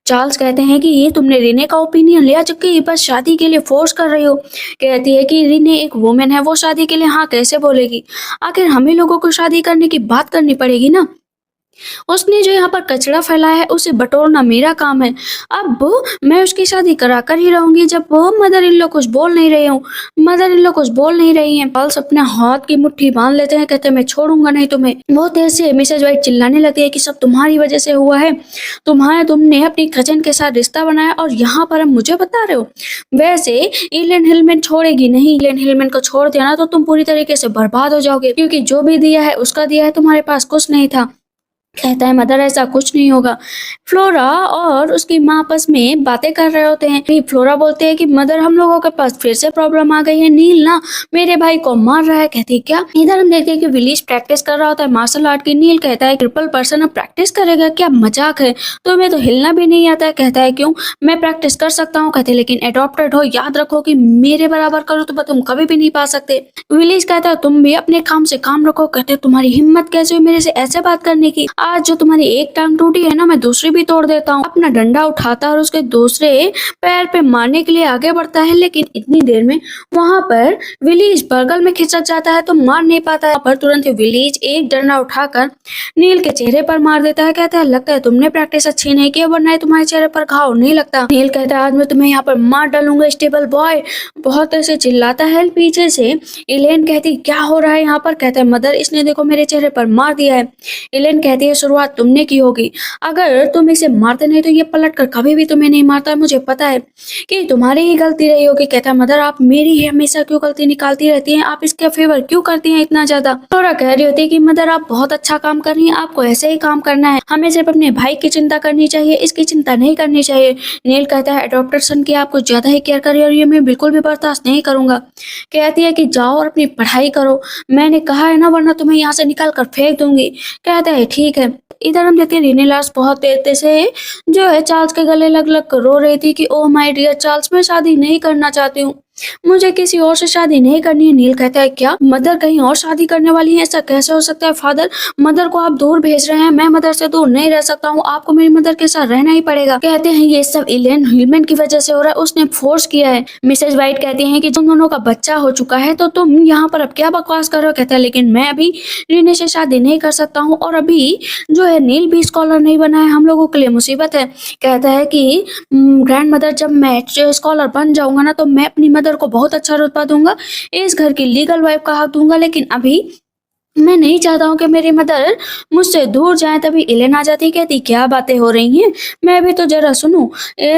चार्ल्स कहते हैं कि ये तुमने रीने का ओपिनियन लिया जो कि बस शादी के लिए फोर्स कर रही हो। कहती है कि रीने एक वुमेन है, वो शादी के लिए हाँ कैसे बोलेगी, आखिर हमें लोगों को शादी करने की बात करनी पड़ेगी ना। उसने जो यहाँ पर कचरा फैलाया है उसे बटोरना मेरा काम है। अब मैं उसकी शादी करा कर ही रहूंगी जब वो मदर इन लॉ कुछ बोल नहीं रही हूँ। मदर इन लॉ कुछ बोल नहीं रही हैं। चार्ल्स अपने हाथ की मुट्ठी बांध लेते हैं, कहते हैं मैं छोड़ूंगा नहीं तुम्हें। बहुत देर से मिसेज वाइट चिल्लाने लगती है कि सब तुम्हारी वजह से हुआ है। तुमने अपनी कजन के साथ रिश्ता बनाया और यहाँ पर अब मुझे बता रहे हो। वैसे इलेन हिलमैन छोड़ेगी नहीं। इलेन हिलमैन को छोड़ दिया ना तो तुम पूरी तरीके से बर्बाद हो जाओगे, क्योंकि जो भी दिया है उसका दिया है, तुम्हारे पास कुछ नहीं था। कहता है मदर ऐसा कुछ नहीं होगा। फ्लोरा और उसकी माँ आपस में बातें कर रहे होते हैं। फिर फ्लोरा बोलते हैं कि मदर हम लोगों के पास फिर से प्रॉब्लम आ गई है। नील ना मेरे भाई को मार रहा है। कहती है क्या? इधर हम देखते हैं कि विलीज प्रैक्टिस कर रहा होता है मार्शल आर्ट की। नील कहता है ट्रिपल पर्सन अब प्रैक्टिस करेगा? क्या मजाक है, तुम्हें तो हिलना भी नहीं आता है। कहता है क्यों, मैं प्रैक्टिस कर सकता हूँ। कहते लेकिन एडॉप्टेड हो, याद रखो कि मेरे बराबर करो तो तुम कभी भी नहीं पा सकते। विलीज कहता है तुम भी अपने काम से काम रखो। कहते तुम्हारी हिम्मत कैसे हुई मेरे से ऐसे बात करने की? आज जो तुम्हारी एक टांग टूटी है ना, मैं दूसरी भी तोड़ देता हूँ। अपना डंडा उठाता है और उसके दूसरे पैर पे मारने के लिए आगे बढ़ता है, लेकिन इतनी देर में वहां पर विलीज बगल में खिसक जाता है तो मार नहीं पाता है। पर तुरंत ही विलीज एक डंडा उठाकर नील के चेहरे पर मार देता है। कहता है लगता है तुमने प्रैक्टिस अच्छी नहीं की, वरना तुम्हारे चेहरे पर घाव नहीं लगता। नील कहता है आज मैं तुम्हें यहाँ पर मार डालूंगा स्टेबल बॉय। बहुत ऐसे चिल्लाता है। पीछे से इलेन कहती क्या हो रहा है यहाँ पर? कहता है मदर इसने देखो मेरे चेहरे पर मार दिया है। इलेन कहती है शुरुआत तुमने की होगी, अगर तुम इसे मारते नहीं तो ये पलट कर कभी भी तुम्हें नहीं मारता। मुझे पता है कि तुम्हारी ही गलती रही होगी। कहता है मदर आप मेरी ही हमेशा क्यों गलती निकालती रहती हैं, आप इसके फेवर क्यों करती हैं इतना ज्यादा? फ्लोरा कह रही होती है कि मदर आप बहुत अच्छा काम कर रही हैं, आपको ऐसे ही काम करना है, हमें सिर्फ अपने भाई की चिंता करनी चाहिए, इसकी चिंता नहीं करनी चाहिए। नील कहता है एडॉप्टेड सन की आप कुछ ज्यादा ही केयर कर रही है और ये मैं बिल्कुल भी बर्दाश्त नहीं करूंगा। कहती है कि जाओ और अपनी पढ़ाई करो, मैंने कहा है ना, वरना तुम्हें यहाँ से निकाल कर फेंक दूंगी। कहता है ठीक है। इधर हम देखते हैं रीनेलास बहुत तेज से जो है चार्ल्स के गले लग लग कर रो रही थी कि ओ माय डियर चार्ल्स मैं शादी नहीं करना चाहती हूँ, मुझे किसी और से शादी नहीं करनी है। नील कहता है क्या मदर कहीं और शादी करने वाली है? ऐसा कैसे हो सकता है फादर, मदर को आप दूर भेज रहे हैं, मैं मदर से दूर नहीं रह सकता हूँ, आपको मेरी मदर के साथ रहना ही पड़ेगा। कहते हैं ये सब इलेन हिलमैन की वजह से हो रहा है, उसने फोर्स किया है। मिसेज वाइट कहती हैं कि तुम दोनों का बच्चा हो चुका है तो तुम यहाँ पर अब क्या बकवास कर रहे हो। कहता है लेकिन मैं अभी रीने से शादी नहीं कर सकता हूँ और अभी जो है नील भी स्कॉलर नहीं बना है, हम लोगों के लिए मुसीबत है। कहता है कि ग्रैंड मदर जब मैं स्कॉलर बन जाऊंगा ना तो मैं अपनी मदर को बहुत अच्छा रुतबा दूंगा, इस घर की लीगल वाइफ का हक दूंगा, लेकिन अभी मैं नहीं चाहता हूँ कि मेरी मदर मुझसे दूर जाए। तभी इलेन आ जाती, कहती क्या बातें हो रही हैं, मैं भी तो जरा सुनूं।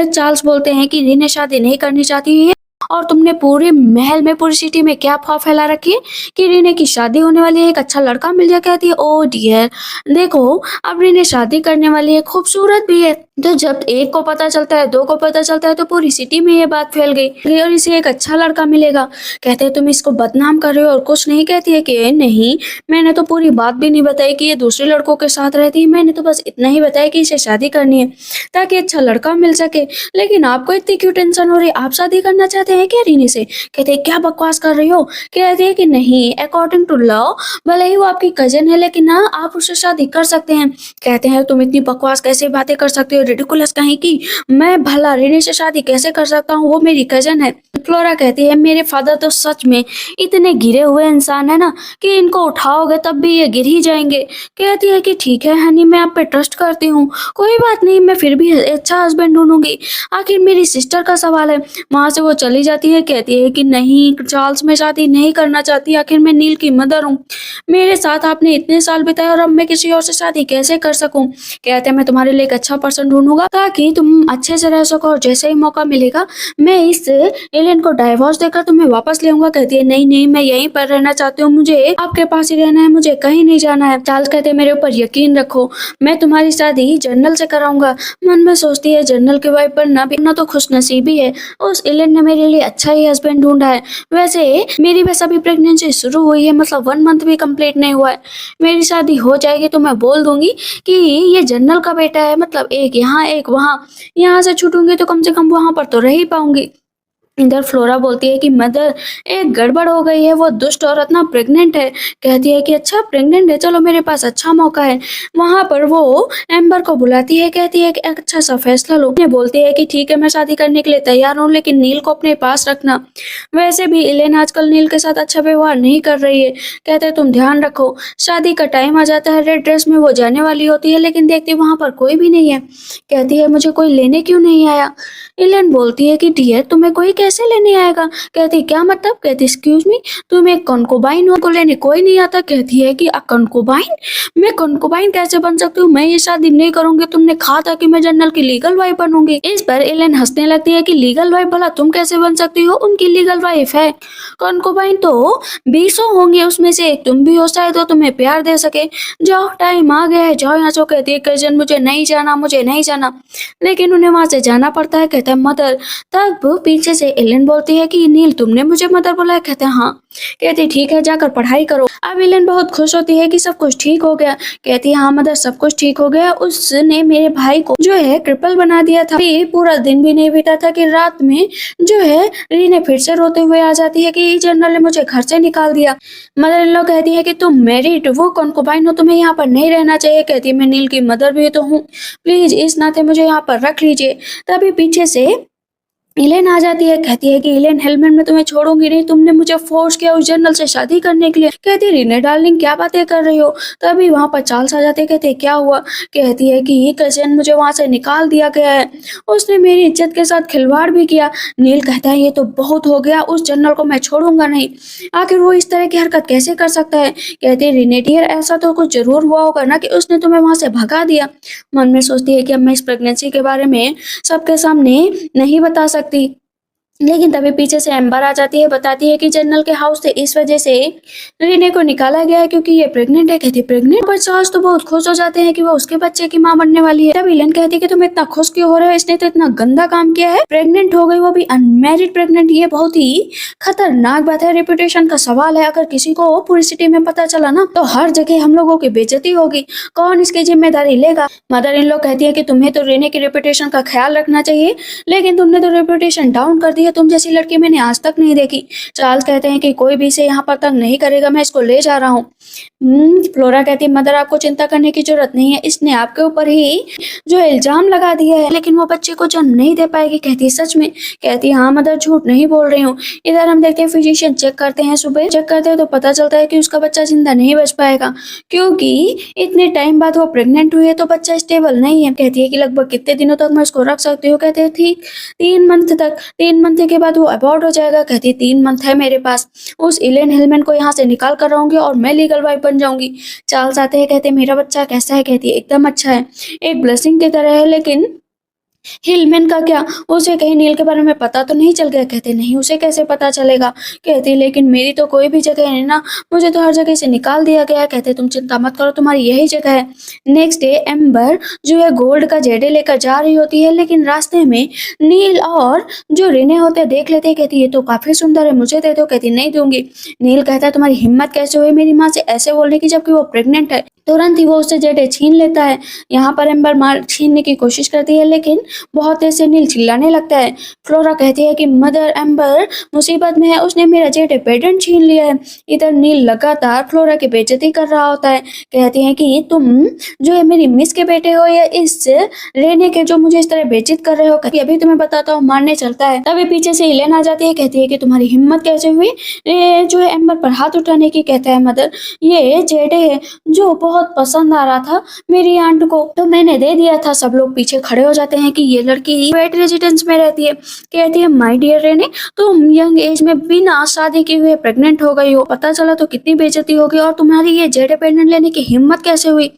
चार्ल्स बोलते हैं कि रीने शादी नहीं करनी चाहती है और तुमने पूरे महल में पूरी सिटी में क्या अफवाह फैला रखी है कि रीने की शादी होने वाली है, एक अच्छा लड़का मिल जाए। कहती है ओ डियर देखो अब रीने शादी करने वाली है, खूबसूरत भी है, तो जब एक को पता चलता है, दो को पता चलता है तो पूरी सिटी में ये बात फैल गई और इसे एक अच्छा लड़का मिलेगा। कहते हैं तुम इसको बदनाम कर रहे हो और कुछ नहीं। कहती है कि नहीं मैंने तो पूरी बात भी नहीं बताई कि ये दूसरे लड़कों के साथ रहती है, मैंने तो बस इतना ही बताया कि इसे शादी करनी है ताकि अच्छा लड़का मिल सके। लेकिन आपको इतनी क्यों टेंशन हो रही है, आप शादी करना चाहते हैं क्या रीने से? कहते हैं क्या बकवास कर रही हो? कहती है कि नहीं अकॉर्डिंग टू लॉ भले ही वो आपकी कजन है लेकिन ना आप उससे शादी कर सकते हैं। कहते हैं तुम इतनी बकवास कैसे बातें कर सकते हो, रिडिकुलस कहीं की, मैं भला रीने से शादी कैसे कर सकता हूँ, वो मेरी कजन है। फ्लोरा कहती है मेरे फादर तो सच में इतने गिरे हुए इंसान है ना कि इनको उठाओगे तब भी ये गिर ही जाएंगे। कहती है कि ठीक है हनी मैं आप पे ट्रस्ट करती हूँ, कोई बात नहीं, मैं फिर भी अच्छा हस्बैंड ढूंढूंगी, आखिर मेरी सिस्टर का सवाल है। वहां से वो चली जाती है। कहती है कि नहीं चार्ल्स मैं शादी नहीं करना चाहती, आखिर मैं नील की मदर हूँ, मेरे साथ आपने इतने साल बिताए और अब मैं किसी और से शादी कैसे कर सकूं। कहते हैं मैं तुम्हारे लिए एक अच्छा पर्सन ढूंढूंगा ताकि तुम अच्छे से रह सको और जैसे ही मौका मिलेगा मैं इस एलियन को डाइवोर्स देकर तुम्हें वापस ले आऊंगा। कहती है नहीं नहीं मैं यहीं पर रहना चाहती हूँ, मुझे आपके पास ही रहना है, मुझे कहीं नहीं जाना है। चार्ल्स कहते हैं मेरे ऊपर यकीन रखो, मैं तुम्हारी शादी जनरल से कराऊंगा। मन में सोचती है जनरल की वाइफ बनना भी ना तो खुश नसीबी है, उस एलियन ने मेरे लिए अच्छा ही हस्बैंड ढूंढा है। वैसे मेरी बस अभी प्रेगनेंसी शुरू हुई है, मतलब 1 मंथ भी कंप्लीट नहीं हुआ है, मेरी शादी हो जाएगी तो मैं बोल दूंगी कि ये जनरल का बेटा है, मतलब एक यहाँ एक वहाँ, यहाँ से छूटूंगी तो कम से कम वहां पर तो रह ही पाऊंगी। इधर फ्लोरा बोलती है कि मदर, एक गड़बड़ हो गई है, वो दुष्ट औरत ना प्रेग्नेंट है। कहती है कि अच्छा प्रेग्नेंट है, चलो मेरे पास अच्छा मौका है। वहां पर वो एम्बर को बुलाती है, कहती है कि एक अच्छा सा फैसला लो। ये बोलती है कि ठीक है मैं शादी करने के लिए तैयार हूँ, लेकिन नील को अपने पास रखना। वैसे भी इलेन आजकल नील के साथ अच्छा व्यवहार नहीं कर रही है। कहते हैं तुम ध्यान रखो। शादी का टाइम आ जाता है, रेड ड्रेस में वो जाने वाली होती है, लेकिन देखती वहां पर कोई भी नहीं है। कहती है मुझे कोई लेने क्यों नहीं आया। इलेन बोलती है कि डियर तुम्हें कोई कैसे लेने आएगा। कहती क्या मतलब। कहती एक्सक्यूज मी, तुम एक कंकोबाइन हो, को लेने कोई नहीं आता। कहती है कि कंकोबाइन, मैं कंकोबाइन कैसे बन सकती हूँ, मैं ये शादी नहीं करूंगी, तुमने कहा था कि मैं जनरल की लीगल वाइफ बनूंगी। इस पर इलेन हंसने लगती है कि लीगल वाइफ भला तुम कैसे बन सकती हो, उनकी लीगल वाइफ है। कंकोबाइन तो 20 होंगे, उसमें से एक तुम भी हो, शायद वो तुम्हें प्यार दे सके। जाओ टाइम आ गया है, जाओ यहाँ से। कहती है कजन मुझे नहीं जाना, मुझे नहीं जाना, लेकिन उन्हें वहां से जाना पड़ता है। कहता है मदर। तब पीछे से एलन बोलती है कि नील तुमने मुझे मदर बुलाया। कहते हैं हाँ। कहती ठीक है जाकर पढ़ाई करो। अब एलन बहुत खुश होती है कि सब कुछ ठीक हो गया। कहती है हाँ मदर सब कुछ ठीक हो गया, उसने मेरे भाई को जो है क्रिपल बना दिया था। ये पूरा दिन भी नहीं बीता था कि रात में जो है रीने फिर से रोते हुए आ जाती है कि जनरल ने मुझे घर से निकाल दिया। मदर इन लॉ कहती है कि तुम मैरिड वो कंकुबाइन हो, तुम्हें यहाँ पर नहीं रहना चाहिए। कहती है मैं नील की मदर भी तो हूँ, प्लीज इस नाते मुझे यहाँ पर रख लीजिए। तभी पीछे से इलेन आ जाती है। कहती है कि इलेन हेलमेट में तुम्हें छोड़ूंगी नहीं, तुमने मुझे फोर्स किया उस जनरल से शादी करने के लिए। कहती है रीने डार्लिंग क्या बातें कर रही हो। तभी वहां पर चार्ल्स आ जाते हैं। कहते क्या हुआ। कहती है कि ये कजन मुझे वहां से निकाल दिया गया है, उसने मेरी इज्जत के साथ खिलवाड़ भी किया। नील कहता है ये तो बहुत हो गया, उस जनरल को मैं छोड़ूंगा नहीं, आखिर वो इस तरह की हरकत कैसे कर सकता है। कहती है रीने डियर ऐसा तो कुछ जरूर हुआ होगा ना कि उसने तुम्हें वहां से भगा दिया। मन में सोचती है कि अब मैं इस प्रेगनेंसी के बारे में सबके सामने नहीं बता सकती। लेकिन तभी पीछे से एम्बर आ जाती है, बताती है कि जनरल के हाउस से इस वजह से रीने को निकाला गया है क्योंकि ये प्रेग्नेंट है। कहती प्रेग्नेंट। पर चार्ल्स तो बहुत खुश हो जाते हैं कि वो उसके बच्चे की मां बनने वाली है। तब इलन कहती है कि तुम इतना खुश क्यों हो रहे हो, इसने तो इतना गंदा काम किया है, प्रेग्नेंट हो गई, वो भी अनमैरिड प्रेग्नेंट। ये बहुत ही खतरनाक बात है, रेपुटेशन का सवाल है। अगर किसी को पूरी सिटी में पता चला ना तो हर जगह हम लोगों की बेइज्जती होगी, कौन इसकी जिम्मेदारी लेगा। मदर इन लॉ कहती है कि तुम्हें तो रीने की रेपुटेशन का ख्याल रखना चाहिए, लेकिन तुमने तो रेपुटेशन डाउन कर दी है, तुम जैसी लड़की मैंने आज तक नहीं देखी। चार्ल्स कहते हैं कि कोई भी इसे यहाँ पर तंग नहीं करेगा, मैं इसको ले जा रहा हूँ। फ्लोरा कहती है मदर आपको चिंता करने की जरूरत नहीं है, इसने आपके ऊपर ही जो इल्जाम लगा दिया है, लेकिन वो बच्चे को जन्म नहीं दे पाएगी। कहती है सच में। कहती है हाँ मदर झूठ नहीं बोल रही हूँ। इधर हम देखते हैं फिजिशियन चेक करते हैं, सुबह चेक करते हैं तो पता चलता है कि उसका बच्चा जिंदा नहीं बच पाएगा, क्योंकि इतने टाइम बाद वो प्रेग्नेंट हुई है तो बच्चा स्टेबल नहीं है। कहती है कि लगभग कितने दिनों तक मैं उसको रख सकती हूँ। कहते हैं ठीक 3 मंथ तक, 3 मंथ के बाद वो अबॉर्ट हो जाएगा। कहती है 3 मंथ है मेरे पास, उस इलेन हेलमेन को यहाँ से निकाल कर रहूंगी और मैं लीगल वाइफ बन जाऊंगी। चार्ल्स आते हैं, कहते हैं मेरा बच्चा कैसा है। कहती है एकदम अच्छा है, एक ब्लेसिंग की तरह है। लेकिन हिलमैन का क्या, उसे कहीं नील के बारे में पता तो नहीं चल गया। कहते नहीं उसे कैसे पता चलेगा। कहते लेकिन मेरी तो कोई भी जगह है ना, मुझे तो हर जगह से निकाल दिया गया है। कहते तुम चिंता मत करो, तुम्हारी यही जगह है। नेक्स्ट डे एम्बर जो है गोल्ड का जेडे लेकर जा रही होती है, लेकिन रास्ते में नील और जो रीने होते देख लेते हैं। कहती ये तो काफी सुंदर है, मुझे दे दो। कहती नहीं दूंगी। नील कहता है तुम्हारी हिम्मत कैसे हुई मेरी माँ से ऐसे बोलने की, जबकि वो प्रेग्नेंट है। तुरंत ही वो उससे जेडे छीन लेता है। यहाँ पर एम्बर मार छीनने की कोशिश करती है, लेकिन बहुत तेज से नील चिल्लाने लगता है। फ्लोरा कहती है कि मदर एम्बर मुसीबत में है, उसने मेरा जेड पेडेंट छीन लिया है। इधर नील लगातार फ्लोरा की बेइज्जती कर रहा होता है। कहती है कि तुम जो है मेरी मिस के बेटे हो या इस रेने के जो मुझे इस तरह बेइज्जत कर रहे हो। कहती अभी तुम्हें बताता हूँ, मारने चलता है। तभी पीछे से इलेन आ जाती है। कहती है कि तुम्हारी हिम्मत कैसे हुई जो है एम्बर पर हाथ उठाने की। कहता है मदर ये जेडे है जो बहुत पसंद आ रहा था मेरी आंट को, तो मैंने दे दिया था। सब लोग पीछे खड़े हो जाते हैं कि ये लड़की वेट रेजिडेंस में रहती है। कहती है माय डियर रेने, तुम यंग एज में बिना शादी के हुए प्रेग्नेंट हो गई हो, पता चला तो कितनी बेइज्जती होगी, और तुम्हारी ये जेड पेंडेंट लेने की हिम्मत कैसे हुई,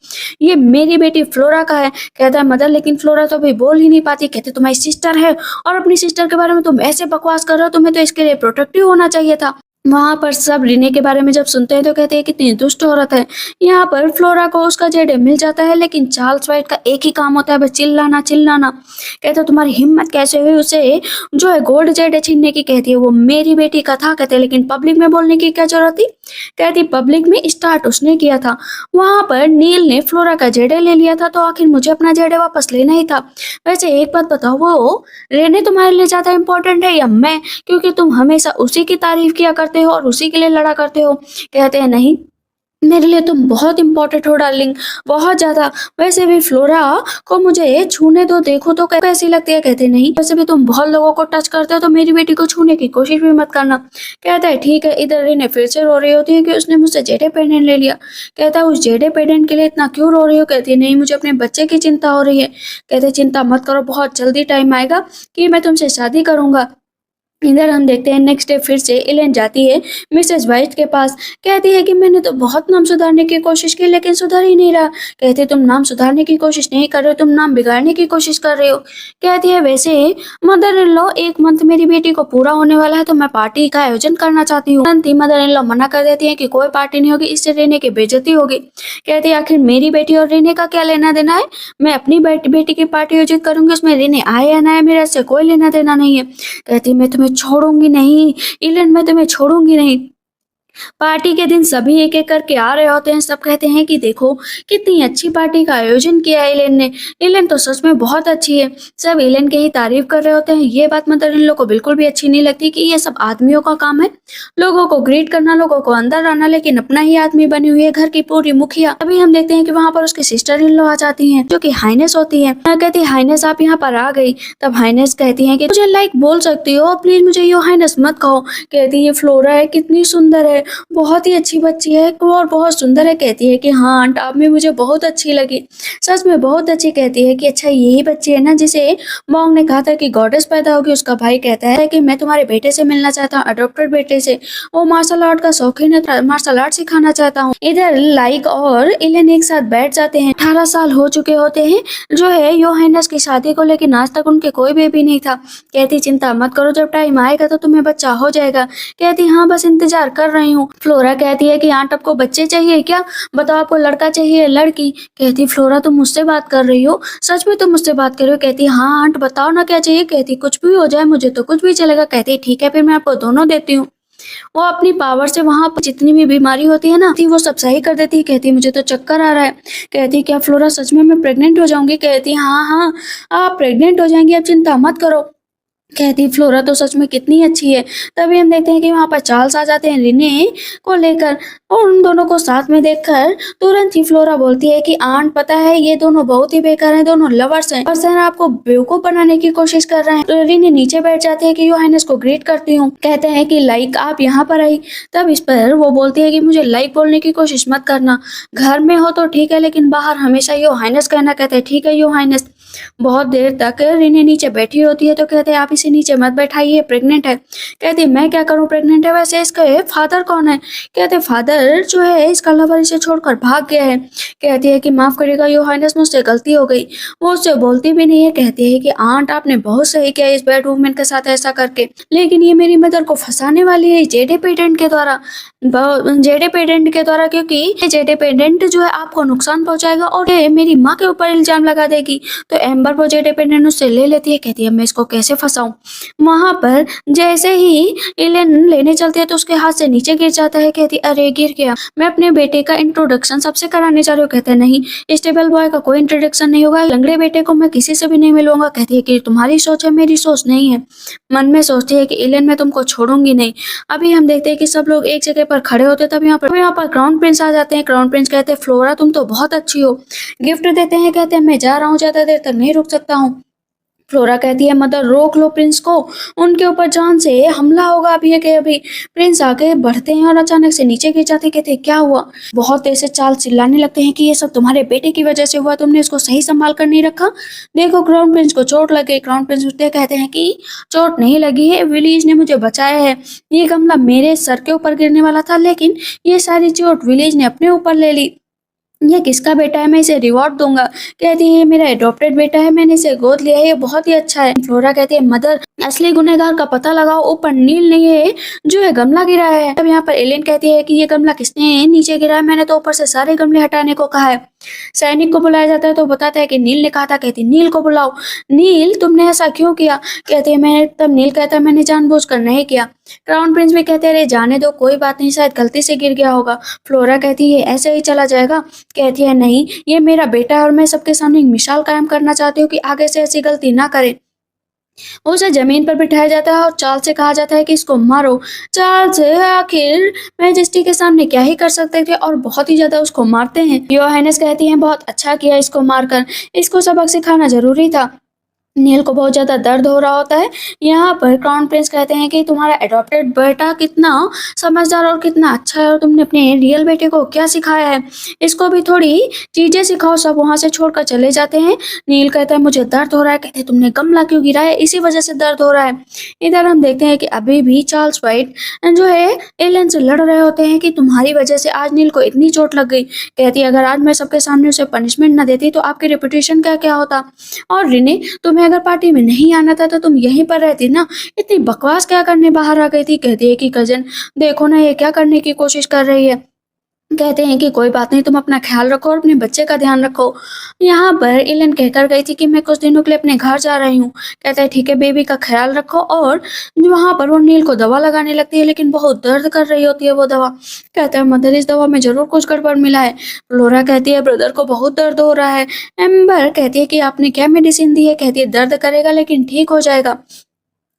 ये मेरी बेटी फ्लोरा का है। कहता है मदर लेकिन फ्लोरा तो अभी बोल ही नहीं पाती। कहते तुम्हारी सिस्टर है और अपनी सिस्टर के बारे में तुम ऐसे बकवास कर रहे हो, तुम्हें तो इसके लिए प्रोटेक्टिव होना चाहिए था। वहाँ पर सब रीने के बारे में जब सुनते हैं तो कहते हैं कितनी दुष्ट औरत है। यहाँ पर फ्लोरा को उसका जेडे मिल जाता है, लेकिन चार्ल्स वाइट का एक ही काम होता है, बस चिल्लाना चिल्लाना। कहते तुम्हारी हिम्मत कैसे हुई उसे जो है गोल्ड जेडे छीनने की। कहती है वो मेरी बेटी का था। कहते लेकिन पब्लिक में बोलने की क्या जरूरत थी। कहती पब्लिक में स्टार्ट उसने किया था। वहां पर नील ने फ्लोरा का जेडे ले लिया था, तो आखिर मुझे अपना जेडे वापस लेना ही था। वैसे एक बात बताओ, वो रेने तुम्हारे लिए ज्यादा इंपॉर्टेंट है या मैं, क्योंकि तुम हमेशा उसी की तारीफ किया करते हो और उसी के लिए लड़ा करते हो। कहते हैं नहीं, मेरे लिए तुम बहुत इंपॉर्टेंट हो डार्लिंग, बहुत ज्यादा। वैसे भी फ्लोरा को मुझे छूने दो, देखो तो कैसी लगती है। कहते नहीं, वैसे भी तुम बहुत लोगों को टच करते हो, तो मेरी बेटी को छूने की कोशिश भी मत करना। कहता है ठीक है। इधर रीने फिर से रो रही होती है कि उसने मुझसे जेडे पेंडेंट ले लिया। कहता है उस जेडे पेंडेंट के लिए इतना क्यों रो रही हो। कहती है नहीं, मुझे अपने बच्चे की चिंता हो रही है। कहते चिंता मत करो, बहुत जल्दी टाइम आएगा कि मैं तुमसे शादी करूंगा। इधर हम देखते हैं नेक्स्ट डे फिर से एलेन जाती है मिसेस वाइट के पास। कहती है कि मैंने तो बहुत नाम सुधारने की कोशिश की, लेकिन सुधर ही नहीं रहा। कहते तुम नाम सुधारने की कोशिश नहीं कर रहे हो, तुम नाम बिगाड़ने की कोशिश कर रहे हो। कहती है वैसे मदर इन लॉ, एक मंथ मेरी बेटी को पूरा होने वाला है, तो मैं पार्टी का आयोजन करना चाहती हूँ। मदर इन लॉ मना कर देती है कि कोई पार्टी नहीं होगी, इससे रेने की बेइज्जती होगी। कहती है आखिर मेरी बेटी और रेने का क्या लेना देना है। मैं अपनी बेटी की पार्टी आयोजित करूंगी, उसमें रेने आए या ना आए मेरा इससे कोई लेना देना नहीं है। कहती मैं तुम्हें छोड़ूंगी नहीं, इलन मैं तुम्हें छोड़ूंगी नहीं। पार्टी के दिन सभी एक एक करके आ रहे होते हैं। सब कहते हैं कि देखो कितनी अच्छी पार्टी का आयोजन किया है एलेन ने। एलेन तो सच में बहुत अच्छी है। सब एलेन की ही तारीफ कर रहे होते हैं। ये बात मदर इन लोग को बिल्कुल भी अच्छी नहीं लगती कि ये सब आदमियों का काम है, लोगों को ग्रीट करना, लोगों को अंदर आना, लेकिन अपना ही आदमी बनी हुई है घर की पूरी मुखिया। अभी हम देखते हैं कि वहां पर उसकी सिस्टर इन लॉ आ जाती है, जो कि हाइनेस होती है। कहती है हाइनेस आप यहाँ पर आ गई। तब हाइनेस कहती है कि मुझे लाइक बोल सकती हो, प्लीज मुझे यो हाइनेस मत कहो। कहती है फ्लोरा है कितनी सुंदर है, बहुत ही अच्छी बच्ची है और बहुत सुंदर है। कहती है कि हाँ आंट आप में मुझे बहुत अच्छी लगी, सच में बहुत अच्छी। कहती है कि अच्छा यही बच्ची है ना जिसे मॉन्ग ने कहा था कि गॉडेस पैदा होगी। उसका भाई कहता है कि मैं तुम्हारे बेटे से मिलना चाहता हूँ, अडॉप्टेड बेटे से। वो मार्शल आर्ट का शौकीन है, मार्शल आर्ट सिखाना चाहता हूँ। इधर लाइक और इलेन एक साथ बैठ जाते हैं। 18 साल हो चुके होते हैं जो है योहानस की शादी को, लेकिन आज तक उनके कोई बेबी नहीं था। कहती चिंता मत करो, जब टाइम आएगा तो तुम्हें बच्चा हो जाएगा। कहती हाँ बस इंतजार कर रही हूँ। फ्लोरा कहती है कि आंट आपको बच्चे चाहिए क्या, बताओ आपको लड़का चाहिए लड़की। कहती फ्लोरा तुम मुझसे बात कर रही हो, सच में तुम मुझसे बात कर रही हो। कहती हाँ आंट बताओ ना क्या चाहिए। कहती कुछ भी हो जाए, मुझे तो कुछ भी चलेगा। कहती ठीक है फिर मैं आपको दोनों देती हूँ। वो अपनी पावर से वहां पर जितनी भी बीमारी होती है ना वो सब सही कर देती है। कहती मुझे तो चक्कर आ रहा है। कहती क्या फ्लोरा सच में मैं प्रेग्नेंट हो जाऊंगी। कहती हाँ हाँ आप प्रेग्नेंट हो जाएंगी, अब चिंता मत करो। कहती फ्लोरा तो सच में कितनी अच्छी है। तभी हम देखते हैं कि वहां पर चार्ल्स आ जाते हैं रिने को लेकर, और उन दोनों को साथ में देखकर तुरंत ही फ्लोरा बोलती है कि आंट पता है ये दोनों बहुत ही बेकार हैं, दोनों लवर्स हैं, पर्सन आपको बेवकूफ बनाने की कोशिश कर रहे हैं। तो रिने नीचे बैठ जाते हैं कि योहानस को ग्रीट करती हूँ। कहते हैं कि लाइक आप यहाँ पर आई। तब इस पर वो बोलती है कि मुझे लाइक बोलने की कोशिश मत करना, घर में हो तो ठीक है लेकिन बाहर हमेशा योहानस कहना। कहते हैं ठीक है योहानस। बहुत देर तक रिने नीचे बैठी होती है, तो कहते हैं आप इसे नीचे मत बैठाइए, प्रेग्नेंट है। कहती मैं क्या करूं, प्रेग्नेंट है। वैसे इसका फादर कौन है। कहते फादर जो है इसका लवर इसे छोड़कर भाग गया है। कहती है कि माफ करेगा योहानस, मुझसे गलती हो गई। वो उससे बोलती भी नहीं है। कहती है कि आंट आपने बहुत सही किया इस बैड वूमेन के साथ ऐसा करके, लेकिन ये मेरी मदर को फंसाने वाली है जेडे पेडेंट के द्वारा, जेडे पेडेंट के द्वारा, क्योंकि जेडे पेडेंट जो है आपको नुकसान पहुंचाएगा और ये मेरी माँ के ऊपर इल्जाम लगा देगी। तो एम्बर वो जेडे पेडेंट उससे ले लेती है। कहती है मैं इसको कैसे फंसाऊं। वहां पर जैसे ही एलेन लेने चलती है तो उसके हाथ से नीचे गिर जाता है। कहती अरे गिर गया, मैं अपने बेटे का इंट्रोडक्शन सबसे कराने जा रही हूँ। कहते नहीं स्टेबल बॉय का कोई इंट्रोडक्शन नहीं होगा, लंगड़े बेटे को मैं किसी से भी नहीं मिलूंगा। कहती है कि तुम्हारी सोच है मेरी सोच नहीं है। मन में सोचती है कि एलेन मैं तुमको छोड़ूंगी नहीं। अभी हम देखते हैं कि सब लोग एक जगह पर खड़े होते, तब यहाँ पर क्राउन प्रिंस आ जाते हैं। क्राउन प्रिंस कहते हैं फ्लोरा तुम तो बहुत अच्छी हो, गिफ्ट देते हैं। कहते हैं मैं जा रहा हूँ, ज्यादा देर तक नहीं रुक सकता हूँ। फ्लोरा कहती है मदर रोक लो प्रिंस को, उनके ऊपर जान से हमला होगा अभी है कि अभी। प्रिंस आगे बढ़ते हैं और अचानक से नीचे गिर जाते। कहते क्या हुआ। बहुत तेज से चार्ल्स चिल्लाने लगते हैं कि ये सब तुम्हारे बेटे की वजह से हुआ, तुमने इसको सही संभाल कर नहीं रखा। देखो क्राउन प्रिंस को चोट लग गई। क्राउन प्रिंस उठते कहते हैं कि चोट नहीं लगी है, विलीज ने मुझे बचाया है। ये गमला मेरे सर के ऊपर गिरने वाला था, लेकिन ये सारी चोट विलीज ने अपने ऊपर ले ली। ये किसका बेटा है, मैं इसे रिवॉर्ड दूंगा। कहती है ये मेरा एडॉप्टेड बेटा है, मैंने इसे गोद लिया है, ये बहुत ही अच्छा है। फ्लोरा कहती है मदर, असली गुनहगार का पता लगाओ, ऊपर नील नहीं है जो है गमला गिराया है। तब यहाँ पर एलियन कहती है कि ये गमला किसने नीचे गिराया, मैंने तो ऊपर से सारे गमले हटाने को कहा है। सैनिक को बुलाया जाता है तो बताता है कि नील ने कहा था। कहती नील को बुलाओ। नील तुमने ऐसा क्यों किया। कहती है मैं, तब नील कहता है मैंने जानबूझकर नहीं किया। क्राउन प्रिंस भी कहते हैं अरे जाने दो, कोई बात नहीं, शायद गलती से गिर गया होगा। फ्लोरा कहती है ऐसे ही चला जाएगा। कहती है नहीं, ये मेरा बेटा है और मैं सबके सामने एक मिसाल कायम करना चाहती हूँ कि आगे से ऐसी गलती ना करे। उसे जमीन पर बिठाया जाता है और चार्ल्स से कहा जाता है कि इसको मारो। चार्ल्स आखिर मैजेस्टी के सामने क्या ही कर सकते थे और बहुत ही ज्यादा उसको मारते हैं। योर हाइनेस कहती हैं बहुत अच्छा किया इसको मारकर, इसको सबक सिखाना जरूरी था। नील को बहुत ज्यादा दर्द हो रहा होता है। यहाँ पर क्राउन प्रिंस कहते हैं कि तुम्हारा एडॉप्टेड बेटा कितना समझदार और कितना अच्छा है और तुमने अपने रियल बेटे को क्या सिखाया है, इसको भी थोड़ी चीजें सिखाओ। सब वहां से छोड़कर चले जाते हैं। नील कहता है मुझे दर्द हो रहा है। कहते हैं तुमने गमला क्यों गिराया, इसी वजह से दर्द हो रहा है। इधर हम देखते हैं कि अभी भी चार्ल्स वाइट जो है एलन से लड़ रहे होते हैं कि तुम्हारी वजह से आज नील को इतनी चोट लग गई। कहती है अगर आज मैं सबके सामने उसे पनिशमेंट ना देती तो आपकी रेपुटेशन का क्या होता। और रिने, तुम्हें अगर पार्टी में नहीं आना था तो तुम यहीं पर रहती ना, इतनी बकवास क्या करने बाहर आ गई थी। कहती है कि कजन देखो ना ये क्या करने की कोशिश कर रही है। कहते हैं कि कोई बात नहीं, तुम अपना ख्याल रखो और अपने बच्चे का ध्यान रखो। यहाँ पर एलन कहकर गई थी कि मैं कुछ दिनों के लिए अपने घर जा रही हूँ। कहता है ठीक है, बेबी का ख्याल रखो। और वहां पर वो नील को दवा लगाने लगती है लेकिन बहुत दर्द कर रही होती है वो दवा। कहता है मदर इस दवा में जरूर कुछ गड़बड़ मिला है। फ्लोरा कहती है ब्रदर को बहुत दर्द हो रहा है। एम्बर कहती है कि आपने क्या मेडिसिन दी है। कहती है दर्द करेगा लेकिन ठीक हो जाएगा।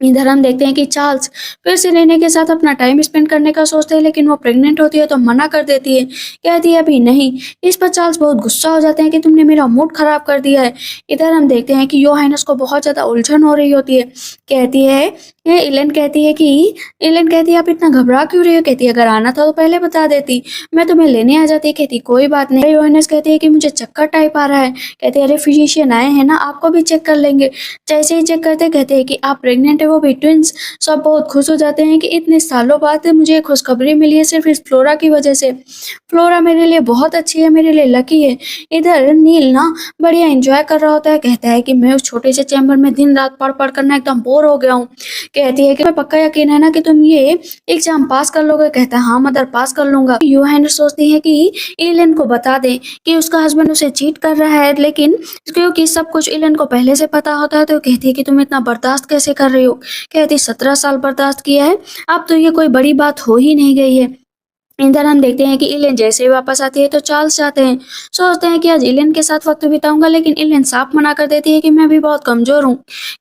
इधर हम देखते हैं कि चार्ल्स फिर से लेने के साथ अपना टाइम स्पेंड करने का सोचते हैं लेकिन वो प्रेग्नेंट होती है तो मना कर देती है। कहती है अभी नहीं। इस पर चार्ल्स बहुत गुस्सा हो जाते हैं कि तुमने मेरा मूड खराब कर दिया है। इधर हम देखते हैं कि योहानस को बहुत ज्यादा उलझन हो रही होती है। कहती है ये एलन कहती है आप इतना घबरा क्यों रही हो। कहती है अगर आना था तो पहले बता देती, मैं तुम्हें लेने आ जाती। कहती कोई बात नहीं। योहानस कहती है कि मुझे चक्कर टाइप आ रहा है। कहते अरे फिजिशियन आए हैं ना, आपको भी चेक कर लेंगे। जैसे ही चेक करते कहते हैं कि आप प्रेग्नेंट है, वो भी ट्विंस। सब बहुत खुश हो जाते हैं कि इतने सालों बाद मुझे खुशखबरी मिली है सिर्फ इस फ्लोरा की वजह से। फ्लोरा मेरे लिए बहुत अच्छी है, मेरे लिए लकी है। इधर नील ना बढ़िया एंजॉय कर रहा होता है। कहता है कि मैं उस छोटे से चैम्बर में दिन रात पढ़ पढ़ कर ना एकदम बोर हो गया हूँ। कहती है कि मैं पक्का यकीन है ना कि तुम ये एग्जाम पास कर लोगे। कहता है हाँ मदर पास कर लूंगा। यूहानस सोचती है कि एलन को बता दे कि उसका हस्बैंड उसे चीट कर रहा है, लेकिन क्योंकि सब कुछ एलन को पहले से पता होता है तो कहती है कि तुम इतना बर्दाश्त कैसे कर रही हो। कहती 17 साल बर्दाश्त किया है, अब तो ये कोई बड़ी बात हो ही नहीं गई है। इधर हम देखते हैं कि इलेन जैसे ही वापस आती है तो चार्ल्स जाते हैं। सोचते हैं कि आज इलेन के साथ वक्त बिताऊंगा, लेकिन इलेन साफ मना कर देती है कि मैं भी बहुत कमजोर हूँ।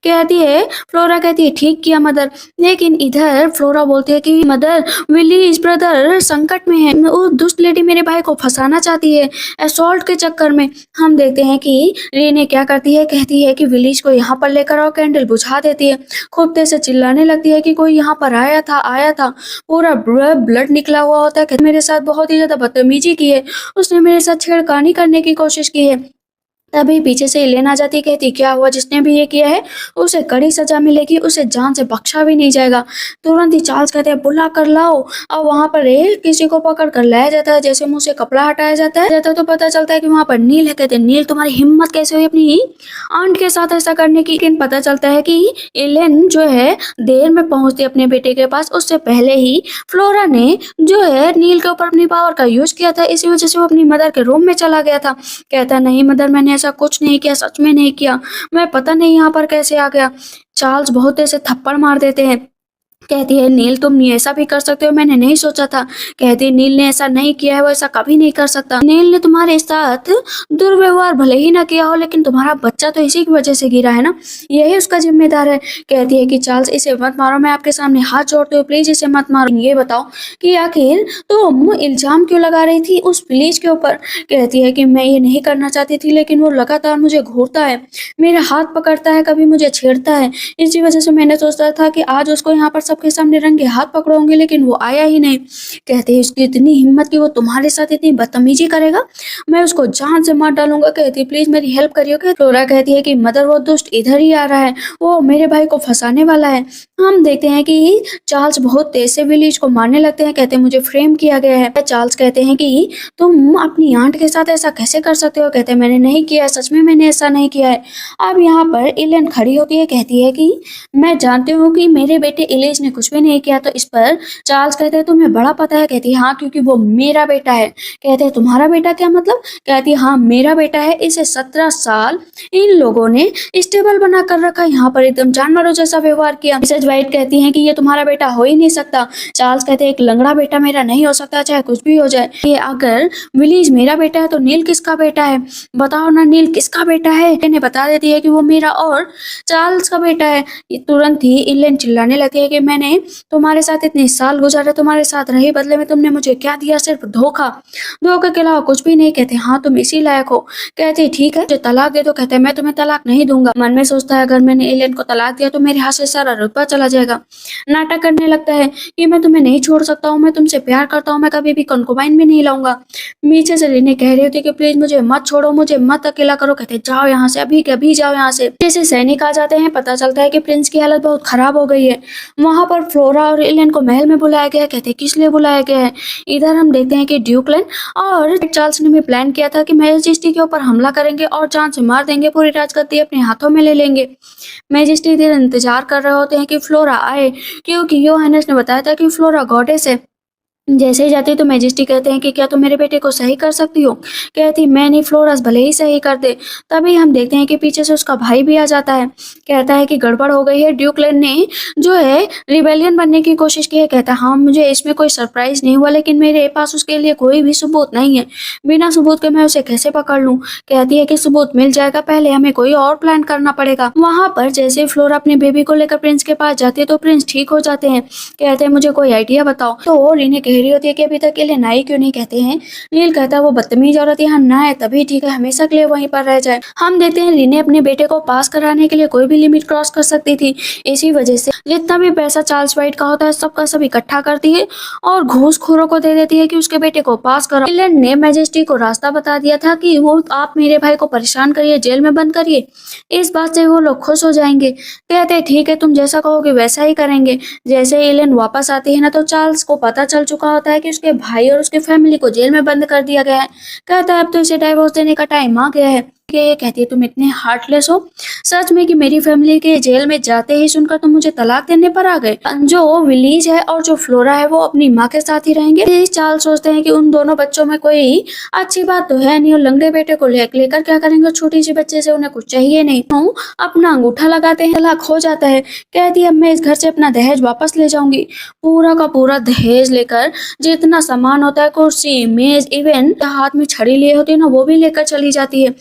कहती है फ्लोरा कहती है ठीक किया मदर। लेकिन इधर फ्लोरा बोलती है कि मदर विलीज ब्रदर संकट में है, वो दुष्ट लेडी मेरे भाई को फंसाना चाहती है असॉल्ट के चक्कर में। हम देखते हैं कि रीने क्या करती है, कहती है कि विलीज को यहाँ पर लेकर आओ। कैंडल बुझा देती है, खूब तेज से चिल्लाने लगती है कि कोई यहाँ पर आया था। पूरा ब्लड निकला हुआ होता है। मेरे साथ बहुत ही ज्यादा बदतमीजी की है, उसने मेरे साथ छेड़खानी करने की कोशिश की है। तभी पीछे से एलेन आ जाती, कहती क्या हुआ, जिसने भी ये किया है उसे कड़ी सजा मिलेगी, उसे जान से बख्शा भी नहीं जाएगा। तुरंत ही चार्ल्स कहते हैं बुला कर लाओ। और वहां पर किसी को पकड़ कर लाया जाता है। जैसे मुंह से कपड़ा हटाया जाता है तो पता चलता है कि वहां पर नील है। कहते हैं नील तुम्हारी हिम्मत कैसे हुई अपनी आंट के साथ ऐसा करने की। लेकिन पता चलता है कि एलेन जो है देर में पहुंचती अपने बेटे के पास, उससे पहले ही फ्लोरा ने जो है नील के ऊपर अपनी पावर का यूज किया था, इसी वजह से वो अपनी मदर के रूम में चला गया था। कहता नहीं मदर मैंने ऐसा कुछ नहीं किया, सच में नहीं किया, मैं पता नहीं यहाँ पर कैसे आ गया। चार्ल्स बहुत ऐसे थप्पड़ मार देते हैं। कहती है नील तुम ऐसा भी कर सकते हो, मैंने नहीं सोचा था। कहती है नील ने ऐसा नहीं किया है, वो ऐसा कभी नहीं कर सकता। नील ने तुम्हारे साथ दुर्व्यवहार भले ही ना किया हो, लेकिन तुम्हारा बच्चा तो इसी की वजह से गिरा है ना, यही उसका जिम्मेदार है। कहती है कि चार्ल्स इसे मत मारो, मैं आपके सामने हाथ जोड़ते हो, प्लीज इसे मत मारो। ये बताओ कि आखिर तुम इल्जाम क्यों लगा रही थी उस प्लीज के ऊपर। कहती है कि मैं ये नहीं करना चाहती थी, लेकिन वो लगातार मुझे घूरता है, मेरा हाथ पकड़ता है, कभी मुझे छेड़ता है, इसी वजह से मैंने सोचा था कि आज उसको यहाँ पर सबके सामने रंगे हाथ पकड़ोगे, लेकिन वो आया ही नहीं। कहते हैं उसकी इतनी हिम्मत कि वो तुम्हारे साथ इतनी बदतमीजी करेगा, मैं उसको जान से मार डालूंगा। कहती है प्लीज मेरी हेल्प करियो। फ्लोरा कहती है कि मदर वो दुष्ट इधर ही आ रहा है, वो मेरे भाई को फंसाने वाला है। हम देखते हैं कि चार्ल्स बहुत तेज से विलीज को मारने लगते हैं। कहते हैं मुझे फ्रेम किया गया है। चार्ल्स कहते हैं कि तुम अपनी आंट के साथ ऐसा कैसे कर सकते हो। कहते हैं मैंने नहीं किया है, सच में मैंने ऐसा नहीं किया है। अब यहाँ पर एलियन खड़ी होती है, कहती है कि मैं जानती हूँ कि मेरे बेटे इलीज ने कुछ भी नहीं किया। तो इस पर चार्ल्स कहते हैं तुम्हें बड़ा पता है। कहती है हाँ, क्योंकि वो मेरा बेटा है। कहते हैं तुम्हारा बेटा क्या मतलब। कहती है हाँ मेरा बेटा है, इसे 17 साल इन लोगों ने स्टेबल बना कर रखा, यहाँ पर एकदम जानवरों जैसा व्यवहार किया। मिसेज वाइट कहती हैं कि ये तुम्हारा बेटा हो ही नहीं सकता। चार्ल्स कहते हैं एक लंगड़ा बेटा मेरा नहीं हो सकता, चाहे कुछ भी हो जाए। ये अगर विलीज मेरा बेटा है तो नील किसका बेटा है, बताओ ना नील किसका बेटा है। इन्हें बता देती है कि वो मेरा और चार्ल्स का बेटा है। ये तुरंत ही इलेन चिल्लाने लगती है कि मैंने तुम्हारे साथ इतने साल गुजारे, तुम्हारे साथ रहे, बदले में तुमने मुझे क्या दिया, सिर्फ धोखा, धोखे के अलावा कुछ भी नहीं। कहते हाँ तुम इसी लायक हो। कहते ठीक है मुझे तलाक दे दो। कहते हैं मैं तुम्हें तलाक नहीं दूंगा। मन में सोचता है अगर मैंने एलियन को तलाक दिया तो मेरे हाथ से सारा रुपया चला जाएगा। नाटक करने लगता है कि मैं तुम्हें नहीं छोड़ सकता हूँ, मैं तुमसे प्यार करता हूँ, मैं कभी भी कंकुबाइन भी नहीं लाऊंगा। पीछे से रीने कह रही होती कि प्लीज मुझे मत छोड़ो, मुझे मत अकेला करो। कहते जाओ यहाँ से, अभी के अभी जाओ यहाँ से। जैसे सैनिक आ जाते हैं, पता चलता है कि प्रिंस की हालत बहुत खराब हो गई है। वहां पर फ्लोरा और एलियन को महल में बुलाया गया है। कहते किस लिए बुलाया गया है। इधर हम देखते हैं कि ड्यूकलेन और चार्ल्स ने भी प्लान किया था कि मैजेस्टी के ऊपर हमला करेंगे और जान से मार देंगे, पूरी राजगद्दी अपने हाथों में ले लेंगे। मैजेस्टी इधर इंतजार कर रहे होते हैं कि फ्लोरा आए, क्योंकि योहानस ने बताया था कि फ्लोरा गॉडेस है। जैसे ही जाती है तो मैजेस्टी कहते हैं कि क्या तुम मेरे बेटे को सही कर सकती हो। कहती मैं नहीं, फ्लोरस भले ही सही कर दे। तभी हम देखते हैं कि पीछे से उसका भाई भी आ जाता है। कहता है कि गड़बड़ हो गई है, ड्यूकलेन ने जो है रिबेलियन बनने की कोशिश की है। कहता है हाँ मुझे इसमें कोई सरप्राइज नहीं हुआ, लेकिन मेरे पास उसके लिए कोई भी सबूत नहीं है। बिना सबूत के मैं उसे कैसे पकड़ लूँ। कहती है कि सबूत मिल जाएगा, पहले हमें कोई और प्लान करना पड़ेगा। वहां पर जैसे फ्लोरा अपने बेबी को लेकर प्रिंस के पास जाती है तो प्रिंस ठीक हो जाते हैं। कहते हैं मुझे कोई आइडिया बताओ। तो रीने कह रही होती है कि अभी तक के लिए नाई क्यों नहीं। कहते हैं नील कहता है वो बदतमीज औरत यहाँ ना है तभी ठीक है, हमेशा के लिए वहीं पर रह जाए। हम देखते हैं रीने अपने बेटे को पास कराने के लिए कोई भी लिमिट क्रॉस कर सकती थी। इसी वजह से जितना भी पैसा चार्ल्स वाइट का होता है सबका सब इकट्ठा करती है और घूसखोरों को दे देती है कि उसके बेटे को पास करो। इंग्लैंड ने मैजेस्टी को रास्ता बता दिया था कि वो आप मेरे भाई को परेशान करिए, जेल में बंद करिए, इस बात से वो लोग खुश हो जाएंगे। कहते हैं ठीक है तुम जैसा कहोगे वैसा ही करेंगे। जैसे एलेन वापस आती है ना तो चार्ल्स को पता चल चुका होता है कि उसके भाई और उसके फैमिली को जेल में बंद कर दिया गया है। कहता है अब तो इसे डाइवोर्स देने का टाइम आ गया है। ये कहती है तुम इतने हार्टलेस हो सच में कि मेरी फैमिली के जेल में जाते ही सुनकर तुम मुझे तलाक देने पर आ गए। जो विलीज है और जो फ्लोरा है वो अपनी माँ के साथ ही रहेंगे। चार्ल्स सोचते हैं कि उन दोनों बच्चों में कोई अच्छी बात तो है नहीं, और लंगड़े बेटे को लेकर क्या करेंगे, छोटी सी बच्चे से उन्हें कुछ चाहिए नहीं। तो अपना अंगूठा लगाते हैं, तलाक हो जाता है। कहती है अब मैं इस घर से अपना दहेज वापस ले जाऊंगी। पूरा का पूरा दहेज लेकर जितना सामान होता है, कुर्सी मेज इवन हाथ में छड़ी लिए होती है ना वो भी लेकर चली जाती है।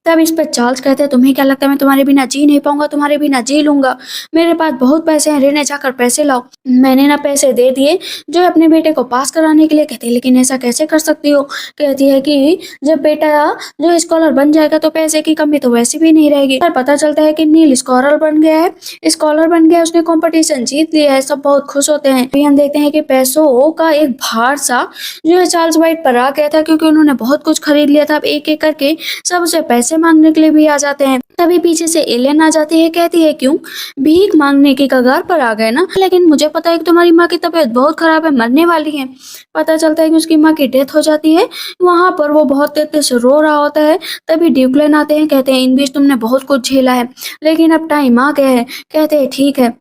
तब इस पर चार्ल्स कहते हैं तुम्हें क्या लगता है मैं तुम्हारे बिना जी नहीं पाऊंगा, तुम्हारे बिना जी लूंगा, मेरे पास बहुत पैसे हैं, रहने जाकर पैसे लाओ। मैंने ना पैसे दे दिए जो अपने बेटे को पास कराने के लिए। कहते हैं लेकिन ऐसा कैसे कर सकती हो। कहती है कि जब बेटा जो स्कॉलर बन जाएगा तो पैसे की कमी तो वैसे भी नहीं रहेगी। पर पता चलता है कि नील स्कॉलर बन गया है, स्कॉलर बन गया, उसने कंपटीशन जीत लिया है, सब बहुत खुश होते हैं। फिर हम देखते हैं कि पैसों का एक भार सा जो है चार्ल्स वाइट पर आ गया था, क्योंकि उन्होंने बहुत कुछ खरीद लिया था। अब एक एक करके सब उसे पैसे मांगने के लिए भी आ जाते हैं। तभी पीछे से एलियन आ जाती है, कहती है क्यों भीख मांगने की कगार पर आ गए ना, लेकिन मुझे पता है कि तुम्हारी माँ की तबीयत बहुत खराब है, मरने वाली है। पता चलता है कि उसकी माँ की डेथ हो जाती है। वहां पर वो बहुत तेज से रो रहा होता है। तभी ड्यूकलेन आते हैं, कहते हैं इन बीच तुमने बहुत कुछ झेला है लेकिन अब टाइम आ गया है। कहते हैं ठीक है।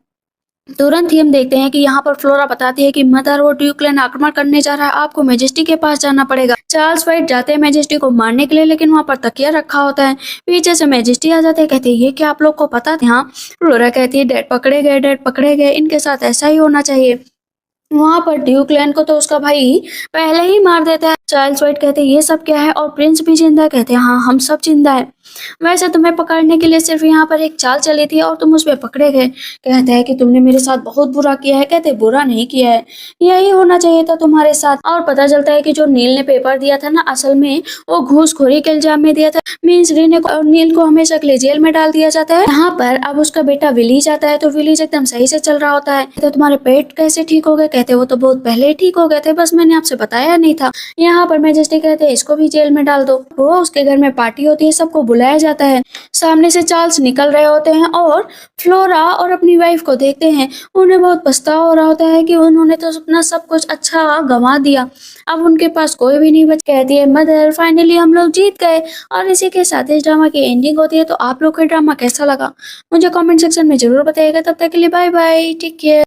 तुरंत ही हम देखते हैं कि यहाँ पर फ्लोरा बताती है कि मदर और ड्यूकलेन आक्रमण करने जा रहा है, आपको मैजेस्टी के पास जाना पड़ेगा। चार्ल्स वाइट जाते हैं मैजेस्टी को मारने के लिए, लेकिन वहाँ पर तकिया रखा होता है। पीछे से मैजेस्टी आ जाते हैं, कहते हैं ये क्या आप लोग को पता था। हाँ फ्लोरा कहती है डैड पकड़े गए, डैड पकड़े गए, इनके साथ ऐसा ही होना चाहिए। वहां पर ड्यूकलेन को तो उसका भाई पहले ही मार देता है। चार्ल्स वाइट कहते हैं ये सब क्या है, और प्रिंस भी जिंदा है। कहते हैं हाँ हम सब जिंदा है। वैसे तुम्हें पकड़ने के लिए सिर्फ यहाँ पर एक चाल चली थी और तुम उसमें पकड़े गए। कहते हैं कि तुमने मेरे साथ बहुत बुरा किया है। कहते बुरा नहीं किया है, यही होना चाहिए था तुम्हारे साथ। और पता चलता है कि जो नील ने पेपर दिया था ना, असल में वो घूसखोरी के इल्जाम में दिया था। मीन्स नील को हमेशा के लिए जेल में डाल दिया जाता है। यहाँ पर अब उसका बेटा विलीज आता है, तो विलीज एकदम सही से चल रहा होता है। तो तुम्हारे पेट कैसे ठीक हो गए? कहते वो तो बहुत पहले ही ठीक हो गए थे, बस मैंने आपसे बताया नहीं था। यहाँ पर मैजेस्टी कहते हैं इसको भी जेल में डाल दो। वो उसके घर में पार्टी होती है, सबको बुलाया जाता है। सामने से चार्ल्स निकल रहे होते हैं और फ्लोरा और अपनी वाइफ को देखते हैं। उन्हें बहुत पछतावा हो रहा होता है कि उन्होंने तो अपना सब कुछ अच्छा गंवा दिया, अब उनके पास कोई भी नहीं बच। कहती है मदर फाइनली हम लोग जीत गए। और इसी के साथ इस ड्रामा की एंडिंग होती है। तो आप लोग को ड्रामा कैसा लगा मुझे कमेंट सेक्शन में जरूर बताइएगा। तब तक के लिए बाय बाय, टेक केयर।